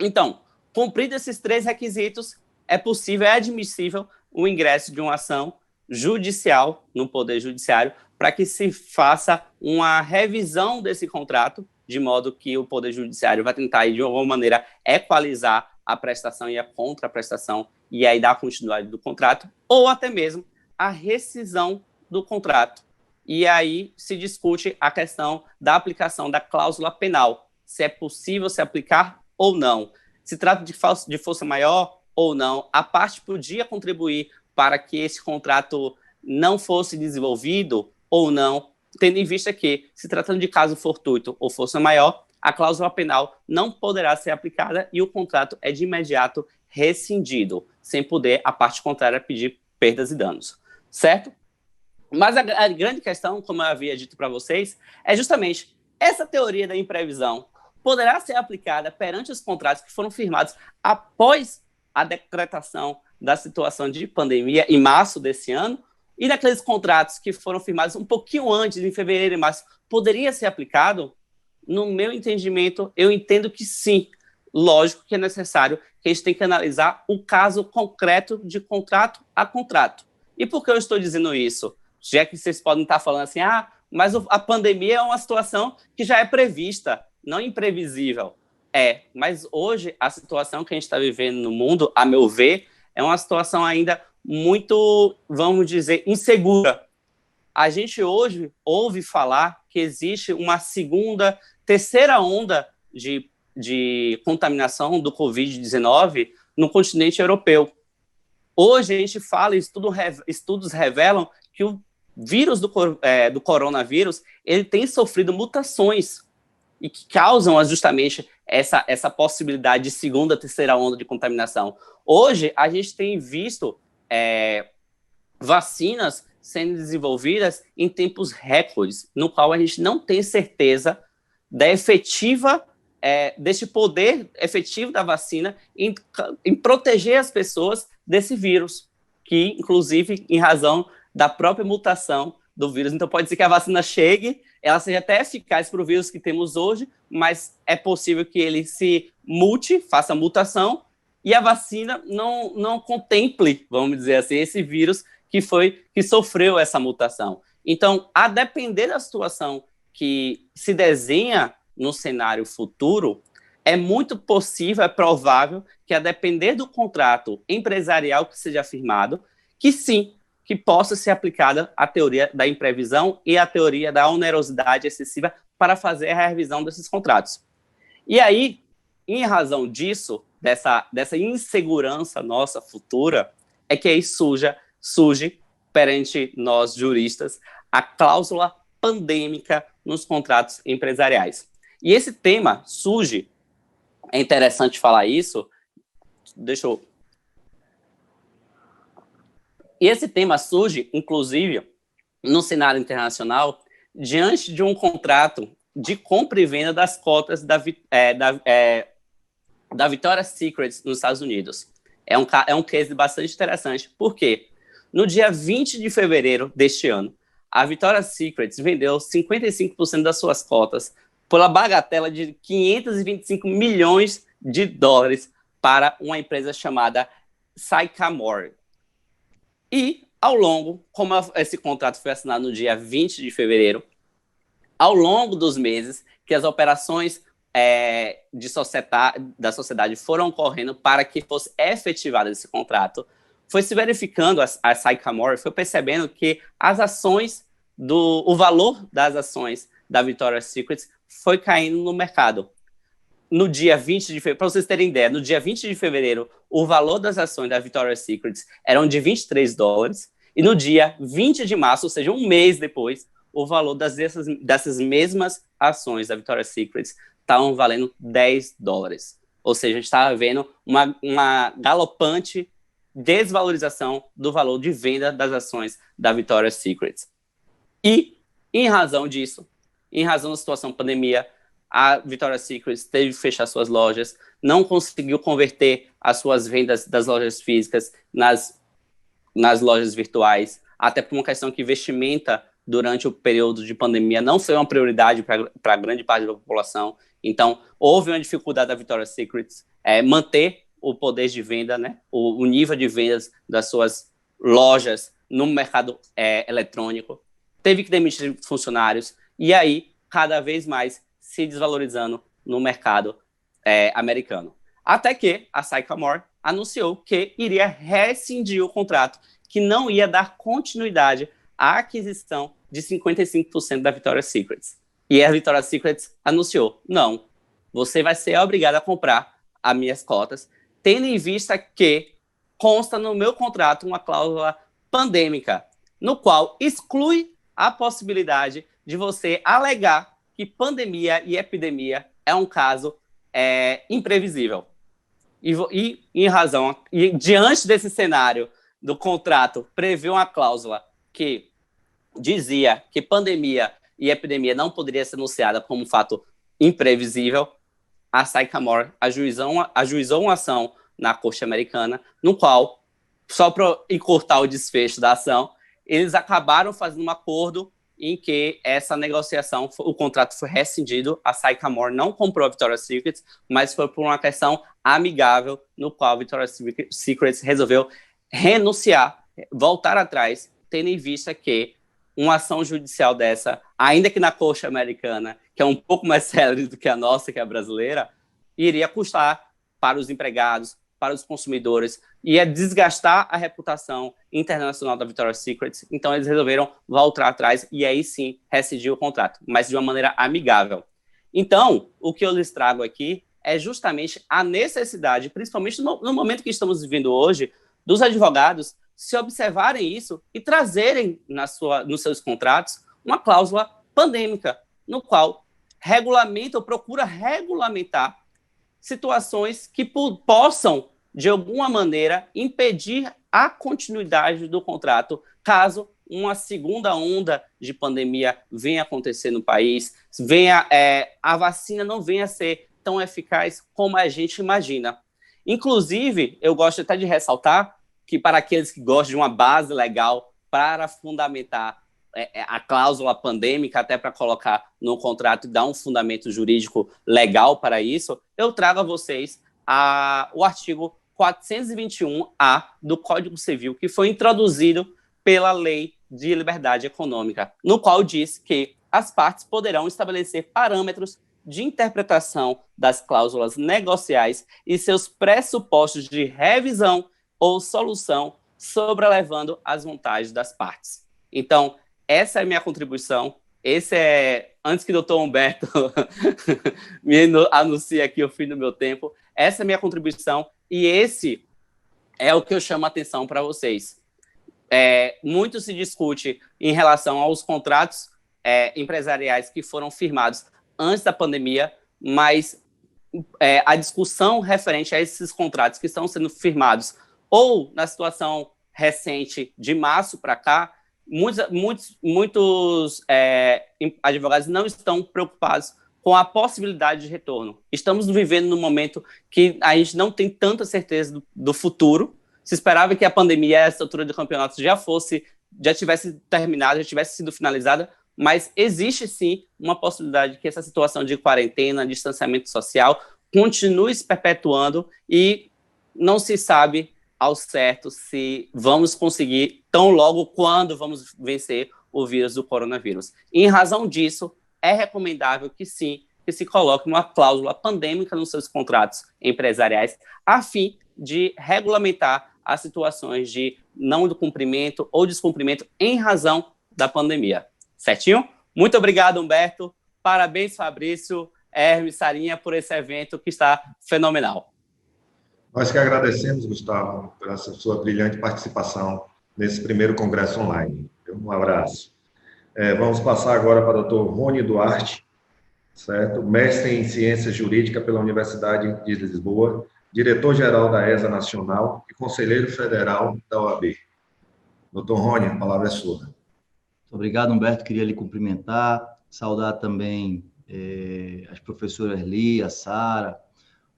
Então, cumpridos esses 3 requisitos, é possível, é admissível o ingresso de uma ação judicial no Poder Judiciário para que se faça uma revisão desse contrato, de modo que o Poder Judiciário vai tentar, de alguma maneira, equalizar a prestação e a contraprestação e aí dar continuidade do contrato, ou até mesmo a rescisão do contrato. E aí se discute a questão da aplicação da cláusula penal, se é possível se aplicar ou não. Se trata de força maior ou não, a parte podia contribuir para que esse contrato não fosse desenvolvido ou não, tendo em vista que, se tratando de caso fortuito ou força maior, a cláusula penal não poderá ser aplicada e o contrato é de imediato rescindido, sem poder a parte contrária pedir perdas e danos, certo? Mas a grande questão, como eu havia dito para vocês, é justamente essa teoria da imprevisão poderá ser aplicada perante os contratos que foram firmados após a decretação da situação de pandemia em março desse ano, e daqueles contratos que foram firmados um pouquinho antes, em fevereiro e março, poderia ser aplicado? No meu entendimento, eu entendo que sim. Lógico que é necessário que a gente tenha que analisar o caso concreto de contrato a contrato. E por que eu estou dizendo isso? Já que vocês podem estar falando assim, mas a pandemia é uma situação que já é prevista, não imprevisível. Mas hoje a situação que a gente está vivendo no mundo, a meu ver, é uma situação ainda muito, vamos dizer, insegura. A gente hoje ouve falar que existe uma segunda, terceira onda de contaminação do Covid-19 no continente europeu. Hoje a gente fala, estudos revelam que o vírus do coronavírus, ele tem sofrido mutações e que causam justamente essa possibilidade de segunda, terceira onda de contaminação. Hoje a gente tem visto vacinas sendo desenvolvidas em tempos recordes, no qual a gente não tem certeza da deste poder efetivo da vacina em proteger as pessoas desse vírus, que, inclusive, em razão da própria mutação do vírus. Então, pode ser que a vacina chegue, ela seja até eficaz para o vírus que temos hoje, mas é possível que ele se mute, faça mutação, e a vacina não contemple, vamos dizer assim, esse vírus que sofreu essa mutação. Então, a depender da situação que se desenha no cenário futuro, é muito possível, é provável, que a depender do contrato empresarial que seja firmado, que sim, que possa ser aplicada a teoria da imprevisão e a teoria da onerosidade excessiva para fazer a revisão desses contratos. E aí, em razão disso, dessa insegurança nossa futura, é que aí surge perante nós juristas a cláusula pandêmica nos contratos empresariais. E esse tema surge, é interessante falar isso, E esse tema surge, inclusive, no cenário internacional, diante de um contrato de compra e venda das cotas da Victoria's Secret nos Estados Unidos. É um case bastante interessante, porque no dia 20 de fevereiro deste ano, a Victoria's Secret vendeu 55% das suas cotas pela bagatela de 525 milhões de dólares para uma empresa chamada Sycamore. E, ao longo, como esse contrato foi assinado no dia 20 de fevereiro, ao longo dos meses que as operações da sociedade foram ocorrendo para que fosse efetivado esse contrato, foi se verificando, a Sycamore foi percebendo que as ações, o valor das ações da Victoria's Secret foi caindo no mercado. no dia 20 de fevereiro, para vocês terem ideia, no dia 20 de fevereiro, o valor das ações da Victoria's Secret eram de $23, e no dia 20 de março, ou seja, um mês depois, o valor dessas mesmas ações da Victoria's Secret estavam valendo $10. Ou seja, a gente estava vendo uma galopante desvalorização do valor de venda das ações da Victoria's Secret. E, em razão disso, em razão da situação pandemia, a Victoria's Secret teve que fechar suas lojas, não conseguiu converter as suas vendas das lojas físicas nas lojas virtuais, até por uma questão que vestimenta durante o período de pandemia não foi uma prioridade para grande parte da população. Então, houve uma dificuldade da Victoria's Secret manter o poder de venda, né, o nível de vendas das suas lojas no mercado eletrônico. Teve que demitir funcionários, e aí, cada vez mais, se desvalorizando no mercado americano. Até que a Sycamore anunciou que iria rescindir o contrato, que não ia dar continuidade à aquisição de 55% da Victoria's Secret. E a Victoria's Secret anunciou, não, você vai ser obrigado a comprar as minhas cotas, tendo em vista que consta no meu contrato uma cláusula pandêmica, no qual exclui a possibilidade de você alegar que pandemia e epidemia é um caso imprevisível. E diante desse cenário do contrato, prevê uma cláusula que dizia que pandemia e epidemia não poderia ser anunciada como um fato imprevisível, a Sycamore ajuizou uma ação na Corte Americana, no qual, só para encurtar o desfecho da ação, eles acabaram fazendo um acordo em que essa negociação, o contrato foi rescindido, a Sycamore não comprou a Victoria's Secret, mas foi por uma questão amigável, no qual a Victoria's Secret resolveu renunciar, voltar atrás, tendo em vista que uma ação judicial dessa, ainda que na Corte Americana, que é um pouco mais célere do que a nossa, que é a brasileira, iria custar para os empregados, para os consumidores, ia desgastar a reputação internacional da Victoria's Secret. Então, eles resolveram voltar atrás e aí sim rescindir o contrato, mas de uma maneira amigável. Então, o que eu lhes trago aqui é justamente a necessidade, principalmente no momento que estamos vivendo hoje, dos advogados se observarem isso e trazerem nos seus contratos uma cláusula pandêmica, no qual regulamenta ou procura regulamentar situações que possam, de alguma maneira, impedir a continuidade do contrato, caso uma segunda onda de pandemia venha acontecer no país, a vacina não venha a ser tão eficaz como a gente imagina. Inclusive, eu gosto até de ressaltar que, para aqueles que gostam de uma base legal para fundamentar a cláusula pandêmica, até para colocar no contrato e dar um fundamento jurídico legal para isso, eu trago a vocês o artigo 421-A do Código Civil, que foi introduzido pela Lei de Liberdade Econômica, no qual diz que as partes poderão estabelecer parâmetros de interpretação das cláusulas negociais e seus pressupostos de revisão ou solução, sobrelevando as vantagens das partes. Então, essa é a minha contribuição. Antes que o doutor Humberto me anuncie aqui o fim do meu tempo, essa é a minha contribuição e esse é o que eu chamo a atenção para vocês. Muito se discute em relação aos contratos empresariais que foram firmados antes da pandemia, mas a discussão referente a esses contratos que estão sendo firmados ou na situação recente de março para cá, muitos advogados não estão preocupados com a possibilidade de retorno. Estamos vivendo num momento que a gente não tem tanta certeza do futuro. Se esperava que a pandemia, essa altura do campeonato, já tivesse terminado, já tivesse sido finalizada, mas existe sim uma possibilidade que essa situação de quarentena, distanciamento social, continue se perpetuando e não se sabe ao certo se vamos conseguir tão logo quando vamos vencer o vírus do coronavírus. E, em razão disso, é recomendável que sim, que se coloque uma cláusula pandêmica nos seus contratos empresariais, a fim de regulamentar as situações de não do cumprimento ou descumprimento em razão da pandemia. Certinho? Muito obrigado, Humberto. Parabéns, Fabrício. Hermes, Sarinha, por esse evento que está fenomenal. Nós que agradecemos, Gustavo, pela sua brilhante participação nesse primeiro congresso online. Um abraço. Vamos passar agora para o Dr. Rony Duarte, certo? Mestre em Ciências Jurídicas pela Universidade de Lisboa, diretor-geral da ESA Nacional e conselheiro federal da OAB. Dr. Rony, a palavra é sua. Muito obrigado, Humberto. Queria lhe cumprimentar, saudar também as professoras Li, a Sara,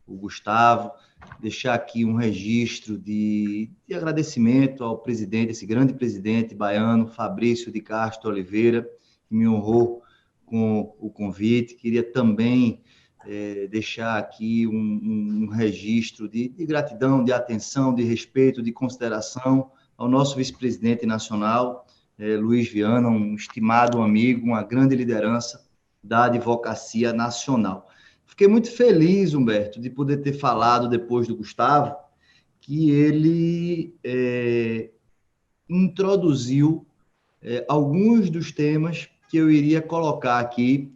o Gustavo, deixar aqui um registro de agradecimento ao presidente, esse grande presidente baiano, Fabrício de Castro Oliveira, que me honrou com o convite. Queria também deixar aqui um registro de gratidão, de atenção, de respeito, de consideração ao nosso vice-presidente nacional, Luiz Viana, um estimado amigo, uma grande liderança da advocacia nacional. Fiquei muito feliz, Humberto, de poder ter falado depois do Gustavo, que ele introduziu alguns dos temas que eu iria colocar aqui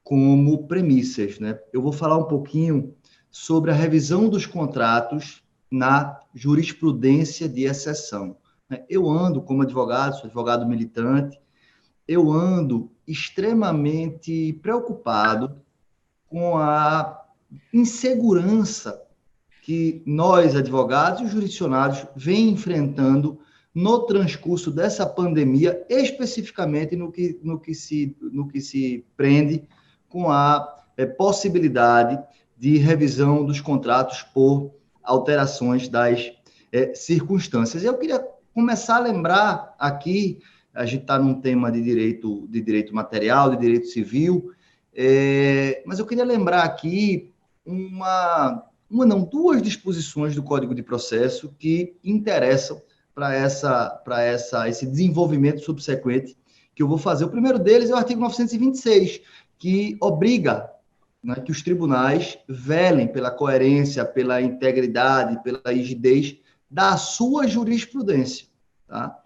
como premissas, né? Eu vou falar um pouquinho sobre a revisão dos contratos na jurisprudência de exceção. Eu ando como advogado, sou advogado militante, eu ando extremamente preocupado com a insegurança que nós, advogados e os jurisdicionados, vem enfrentando no transcurso dessa pandemia, especificamente no que se prende com a possibilidade de revisão dos contratos por alterações das circunstâncias. Eu queria começar a lembrar aqui, a gente está num tema de direito material, de direito civil, mas eu queria lembrar aqui duas disposições do Código de Processo que interessam para esse desenvolvimento subsequente que eu vou fazer. O primeiro deles é o artigo 926, que obriga, né, que os tribunais velem pela coerência, pela integridade, pela rigidez da sua jurisprudência. Tá?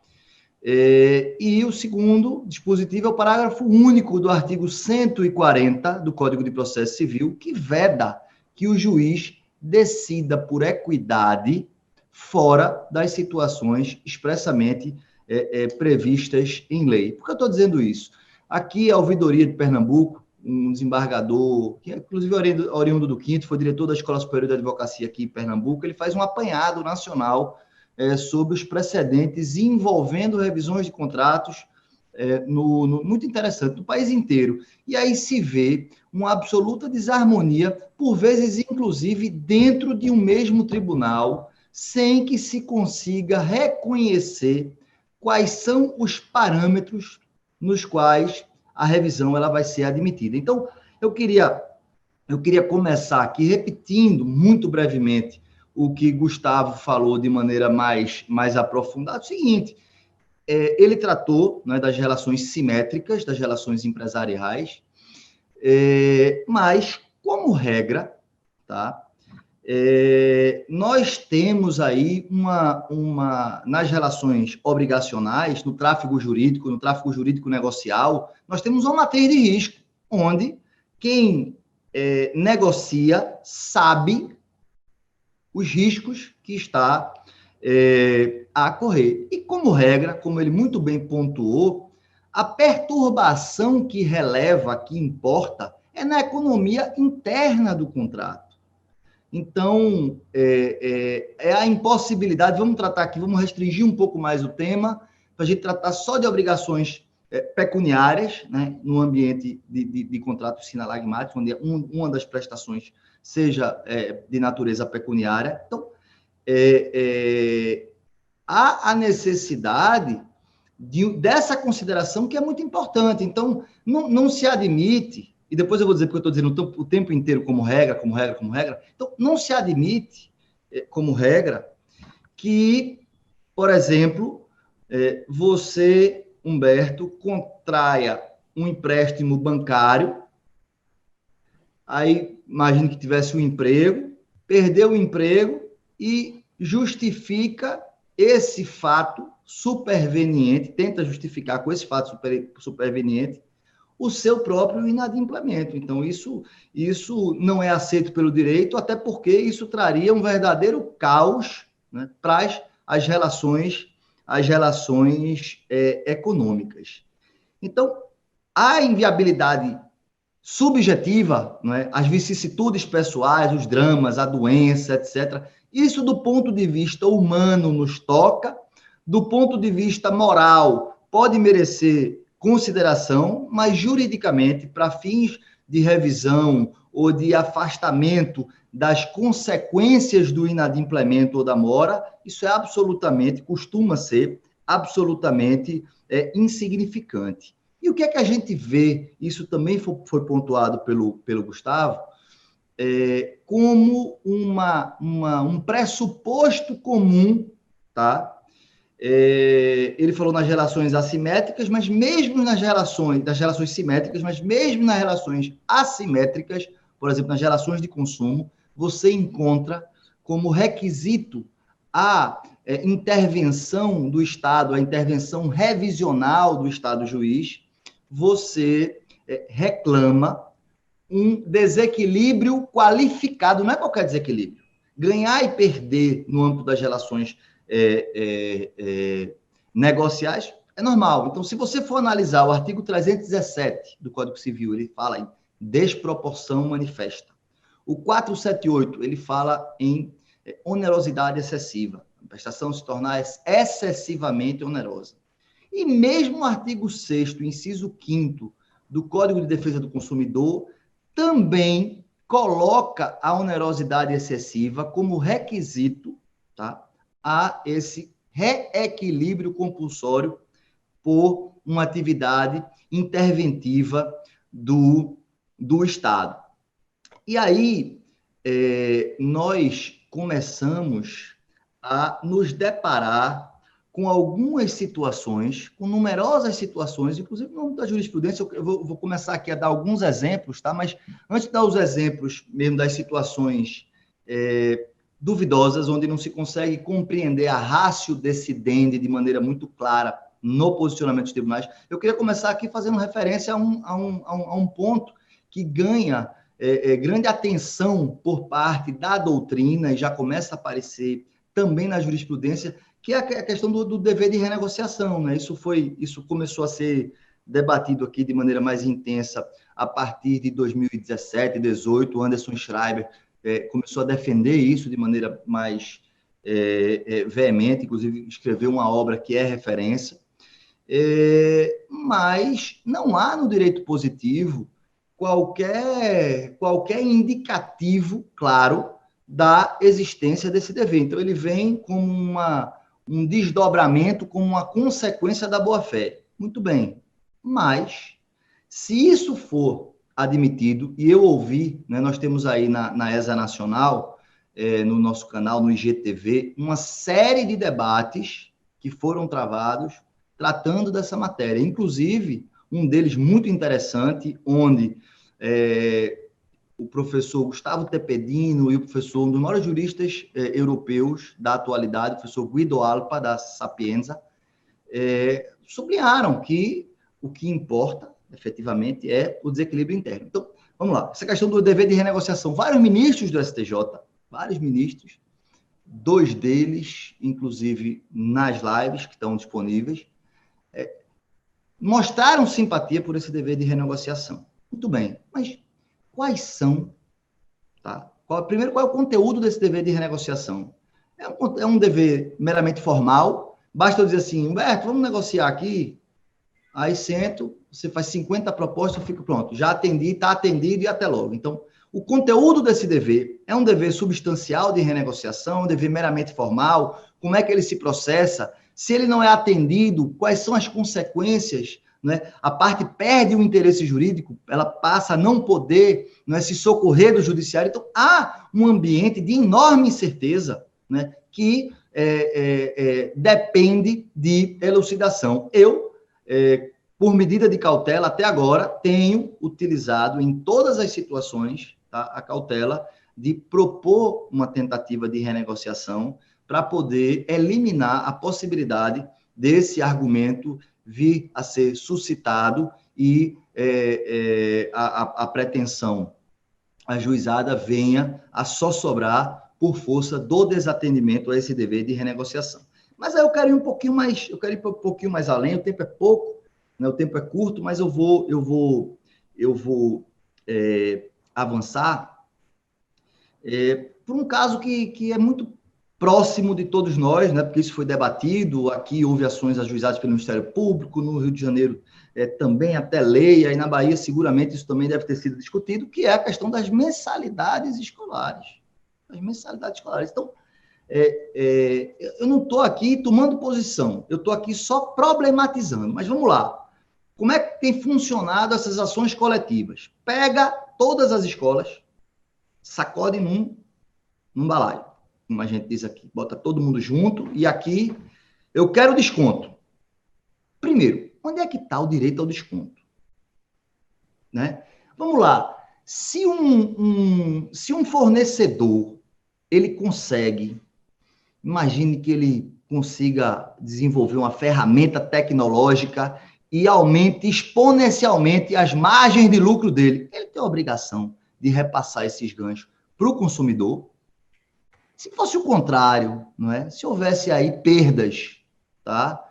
E o segundo dispositivo é o parágrafo único do artigo 140 do Código de Processo Civil, que veda que o juiz decida por equidade fora das situações expressamente previstas em lei. Por que eu estou dizendo isso? Aqui, a Ouvidoria de Pernambuco, um desembargador, que é inclusive oriundo do Quinto, foi diretor da Escola Superior de Advocacia aqui em Pernambuco, ele faz um apanhado nacional sobre os precedentes envolvendo revisões de contratos, muito interessante, no país inteiro. E aí se vê uma absoluta desarmonia, por vezes, inclusive, dentro de um mesmo tribunal, sem que se consiga reconhecer quais são os parâmetros nos quais a revisão ela vai ser admitida. Então, eu queria começar aqui repetindo muito brevemente o que Gustavo falou de maneira mais aprofundada. O seguinte, ele tratou, né, das relações simétricas, das relações empresariais, mas, como regra, tá, nós temos aí nas relações obrigacionais, no tráfego jurídico negocial, nós temos uma matriz de risco, onde quem negocia sabe os riscos que está a correr. E, como regra, como ele muito bem pontuou, a perturbação que releva, que importa, é na economia interna do contrato. Então, a impossibilidade, vamos tratar aqui, vamos restringir um pouco mais o tema, para a gente tratar só de obrigações pecuniárias, né, no ambiente de contratos sinalagmáticos, onde uma das prestações seja de natureza pecuniária. Então, há a necessidade dessa consideração que é muito importante. Então, não se admite, e depois eu vou dizer porque eu estou dizendo o tempo inteiro como regra. Então, não se admite, como regra, que, por exemplo, você, Humberto, contraia um empréstimo bancário, aí imagine que tivesse um emprego, perdeu o emprego e justifica esse fato superveniente, tenta justificar com esse fato superveniente o seu próprio inadimplemento. Então, isso não é aceito pelo direito, até porque isso traria um verdadeiro caos, né, para as relações econômicas. Então, a inviabilidade subjetiva, né, as vicissitudes pessoais, os dramas, a doença, etc., isso do ponto de vista humano nos toca, do ponto de vista moral pode merecer consideração, mas juridicamente, para fins de revisão ou de afastamento das consequências do inadimplemento ou da mora, isso é absolutamente, costuma ser absolutamente insignificante. E o que é que a gente vê, isso também foi pontuado pelo Gustavo, como um pressuposto comum, tá? Ele falou nas relações assimétricas, mas mesmo nas relações simétricas, mas mesmo nas relações assimétricas, por exemplo, nas relações de consumo, você encontra como requisito a intervenção do Estado, a intervenção revisional do Estado juiz, você reclama um desequilíbrio qualificado, não é qualquer desequilíbrio. Ganhar e perder no âmbito das relações negociais é normal. Então, se você for analisar o artigo 317 do Código Civil, ele fala em desproporção manifesta. O 478, ele fala em onerosidade excessiva. A prestação se tornar excessivamente onerosa. E mesmo o artigo 6º, inciso 5º do Código de Defesa do Consumidor, também coloca a onerosidade excessiva como requisito, tá, a esse reequilíbrio compulsório por uma atividade interventiva do Estado. E aí, nós começamos a nos deparar com algumas situações, com numerosas situações, inclusive no âmbito da jurisprudência. Eu vou começar aqui a dar alguns exemplos, tá? Mas antes de dar os exemplos mesmo das situações duvidosas, onde não se consegue compreender a ratio decidendi de maneira muito clara no posicionamento dos tribunais, eu queria começar aqui fazendo referência a um ponto que ganha grande atenção por parte da doutrina e já começa a aparecer também na jurisprudência, que é a questão do dever de renegociação, né? Isso começou a ser debatido aqui de maneira mais intensa a partir de 2017, 2018. O Anderson Schreiber começou a defender isso de maneira mais veemente, inclusive escreveu uma obra que é referência. Mas não há no direito positivo qualquer indicativo claro da existência desse dever. Então, ele vem como um desdobramento, como uma consequência da boa-fé. Muito bem. Mas, se isso for admitido, e eu ouvi, né, nós temos aí na ESA Nacional, no nosso canal, no IGTV, uma série de debates que foram travados tratando dessa matéria. Inclusive, um deles muito interessante, onde o professor Gustavo Tepedino e o professor, um dos maiores juristas europeus da atualidade, o professor Guido Alpa, da Sapienza, sublinharam que o que importa, efetivamente, é o desequilíbrio interno. Então, vamos lá. Essa questão do dever de renegociação. Vários ministros do STJ, vários ministros, 2 deles, inclusive nas lives que estão disponíveis, mostraram simpatia por esse dever de renegociação. Muito bem, mas quais são, tá? Primeiro, qual é o conteúdo desse dever de renegociação? É um dever meramente formal, basta eu dizer assim, Humberto, vamos negociar aqui, aí sento, você faz 50 propostas, eu fico pronto, já atendi, está atendido e até logo. Então, o conteúdo desse dever é um dever substancial de renegociação, um dever meramente formal, como é que ele se processa, se ele não é atendido, quais são as consequências, né? A parte perde o interesse jurídico, ela passa a não poder, né, se socorrer do judiciário. Então, há um ambiente de enorme incerteza, né, que depende de elucidação. Eu, por medida de cautela, até agora, tenho utilizado em todas as situações, tá, a cautela de propor uma tentativa de renegociação para poder eliminar a possibilidade desse argumento vir a ser suscitado e a pretensão ajuizada venha a só sobrar por força do desatendimento a esse dever de renegociação. Mas aí eu quero ir um pouquinho mais além, o tempo é pouco, né? O tempo é curto, mas eu vou avançar por um caso que é muito próximo de todos nós, né? Porque isso foi debatido, aqui houve ações ajuizadas pelo Ministério Público, no Rio de Janeiro também até lei, aí na Bahia seguramente isso também deve ter sido discutido, que é a questão das mensalidades escolares. As mensalidades escolares. Então, eu não estou aqui tomando posição, eu estou aqui só problematizando, mas vamos lá. Como é que tem funcionado essas ações coletivas? Pega todas as escolas, sacode num balaio, como a gente diz aqui, bota todo mundo junto e aqui eu quero desconto. Primeiro, onde é que está o direito ao desconto? Né? Vamos lá. Se um fornecedor ele consegue, imagine que ele consiga desenvolver uma ferramenta tecnológica e aumente exponencialmente as margens de lucro dele, ele tem a obrigação de repassar esses ganhos para o consumidor. Se fosse o contrário, não é? Se houvesse aí perdas, tá?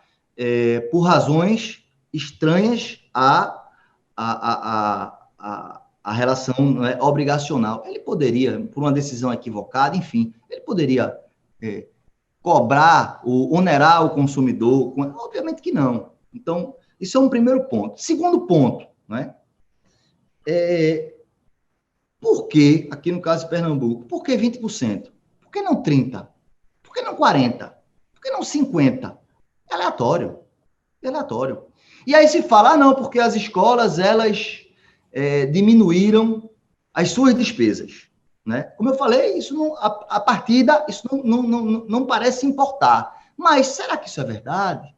Por razões estranhas à relação, não é, obrigacional, ele poderia, por uma decisão equivocada, enfim, ele poderia onerar o consumidor. Obviamente que não. Então, isso é um primeiro ponto. Segundo ponto, né? Por que, aqui no caso de Pernambuco, por que 20%? Por que não 30%? Por que não 40%? Por que não 50%? É aleatório. É aleatório. E aí se fala, não, porque as escolas, elas diminuíram as suas despesas. Né? Como eu falei, isso não, a partida, isso não parece importar. Mas será que isso é verdade?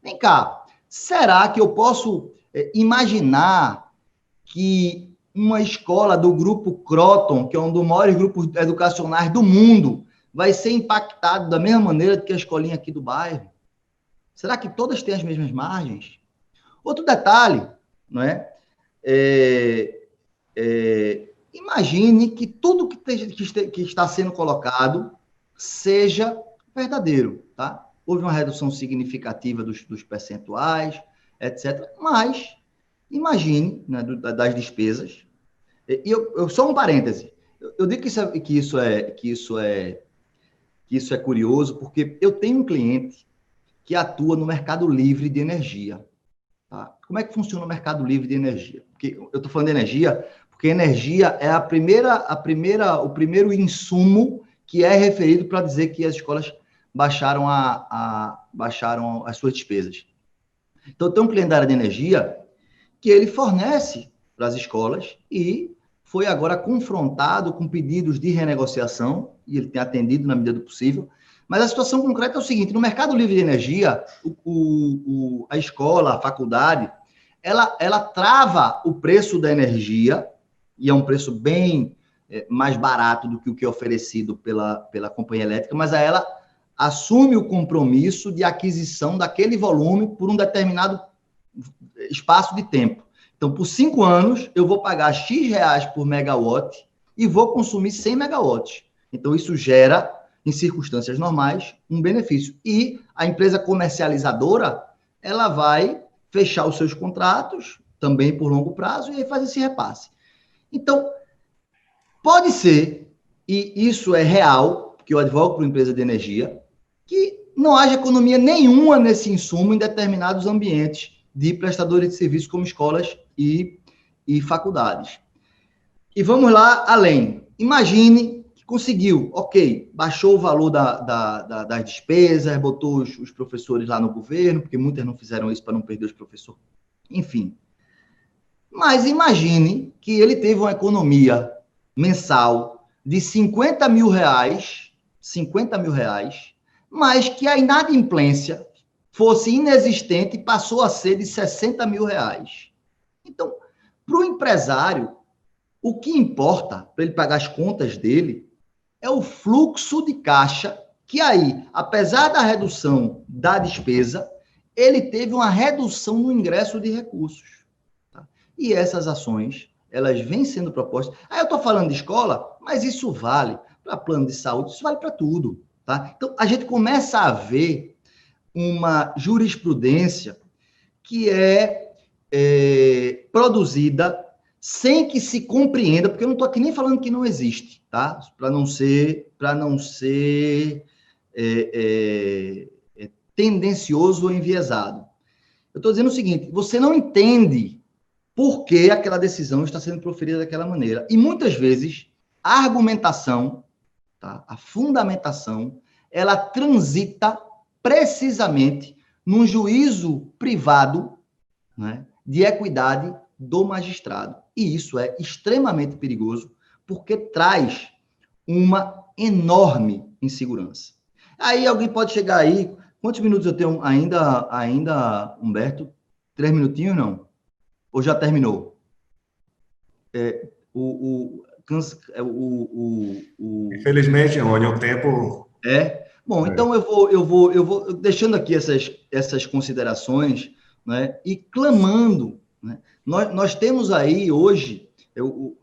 Vem cá, será que eu posso imaginar que uma escola do grupo Croton, que é um dos maiores grupos educacionais do mundo, vai ser impactado da mesma maneira que a escolinha aqui do bairro? Será que todas têm as mesmas margens? Outro detalhe, não é? Imagine que tudo que está sendo colocado seja verdadeiro, tá? Houve uma redução significativa dos percentuais, etc. Mas imagine, né, das despesas. E eu só um parêntese. Eu digo que isso é curioso, porque eu tenho um cliente que atua no mercado livre de energia. Tá? Como é que funciona o mercado livre de energia? Porque eu estou falando de energia, porque energia é o primeiro insumo que é referido para dizer que as escolas baixaram as suas despesas. Então, tem um cliente da área de energia que ele fornece para as escolas e foi agora confrontado com pedidos de renegociação, e ele tem atendido na medida do possível. Mas a situação concreta é o seguinte: no mercado livre de energia, a escola, a faculdade, ela trava o preço da energia, e é um preço bem mais barato do que o que é oferecido pela companhia elétrica, mas ela assume o compromisso de aquisição daquele volume por um determinado espaço de tempo. Então, por 5 anos, eu vou pagar X reais por megawatt e vou consumir 100 megawatts. Então, isso gera, em circunstâncias normais, um benefício. E a empresa comercializadora, ela vai fechar os seus contratos, também por longo prazo, e aí faz esse repasse. Então, pode ser, e isso é real, porque eu advogo para uma empresa de energia, que não haja economia nenhuma nesse insumo em determinados ambientes de prestadores de serviços como escolas e faculdades. E vamos lá além. Imagine que conseguiu, ok, baixou o valor das despesas, botou os professores lá no governo, porque muitas não fizeram isso para não perder os professores. Enfim. Mas imagine que ele teve uma economia mensal de 50 mil reais, mas que a inadimplência fosse inexistente e passou a ser de 60 mil reais. Então, para o empresário, o que importa para ele pagar as contas dele é o fluxo de caixa, que aí, apesar da redução da despesa, ele teve uma redução no ingresso de recursos. Tá? E essas ações, elas vêm sendo propostas. Eu estou falando de escola, mas isso vale para plano de saúde, isso vale para tudo. Tá? Então, a gente começa a ver uma jurisprudência que é produzida sem que se compreenda, porque eu não estou aqui nem falando que não existe, tá? Para não ser tendencioso ou enviesado. Eu estou dizendo o seguinte: você não entende por que aquela decisão está sendo proferida daquela maneira. E muitas vezes a argumentação, tá? A fundamentação, ela transita precisamente num juízo privado, né, de equidade do magistrado. E isso é extremamente perigoso, porque traz uma enorme insegurança. Aí alguém pode chegar aí... Quantos minutos eu tenho ainda, Humberto? 3 minutinhos, não? Ou já terminou? Infelizmente, Rony, o tempo... Bom, então eu vou deixando aqui essas considerações, né, e clamando, né? Nós temos aí hoje,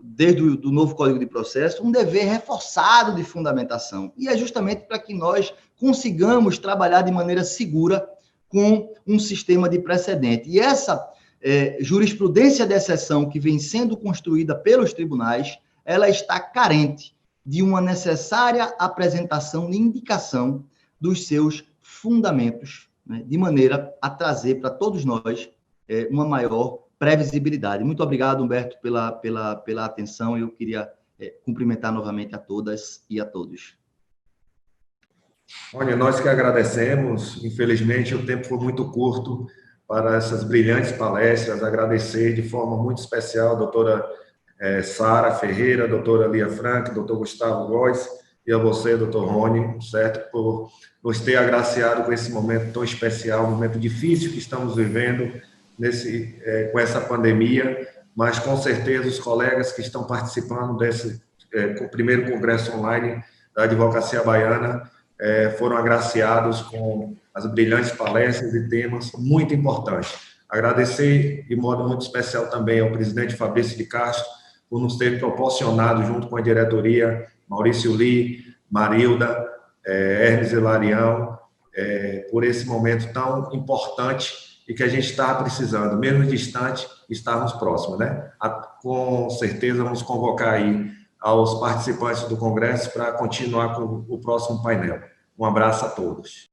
desde o novo Código de Processo, um dever reforçado de fundamentação, e é justamente para que nós consigamos trabalhar de maneira segura com um sistema de precedente. E essa jurisprudência de exceção que vem sendo construída pelos tribunais, ela está carente de uma necessária apresentação de indicação dos seus fundamentos, né, de maneira a trazer para todos nós uma maior previsibilidade. Muito obrigado, Humberto, pela atenção. Eu queria cumprimentar novamente a todas e a todos. Olha, nós que agradecemos. Infelizmente, o tempo foi muito curto para essas brilhantes palestras. Agradecer de forma muito especial a doutora Sara Ferreira, a doutora Lia Frank, doutor Gustavo Góes e a você, doutor Rony, certo? Por nos ter agraciado com esse momento tão especial, um momento difícil que estamos vivendo com essa pandemia, mas com certeza os colegas que estão participando desse primeiro congresso online da Advocacia Baiana foram agraciados com as brilhantes palestras e temas muito importantes. Agradecer de modo muito especial também ao presidente Fabrício de Castro por nos ter proporcionado, junto com a diretoria, Maurício Lee, Marilda, Hermes Hilarião, por esse momento tão importante e que a gente está precisando, mesmo distante, estarmos próximos, né? Com certeza vamos convocar aí aos participantes do Congresso para continuar com o próximo painel. Um abraço a todos.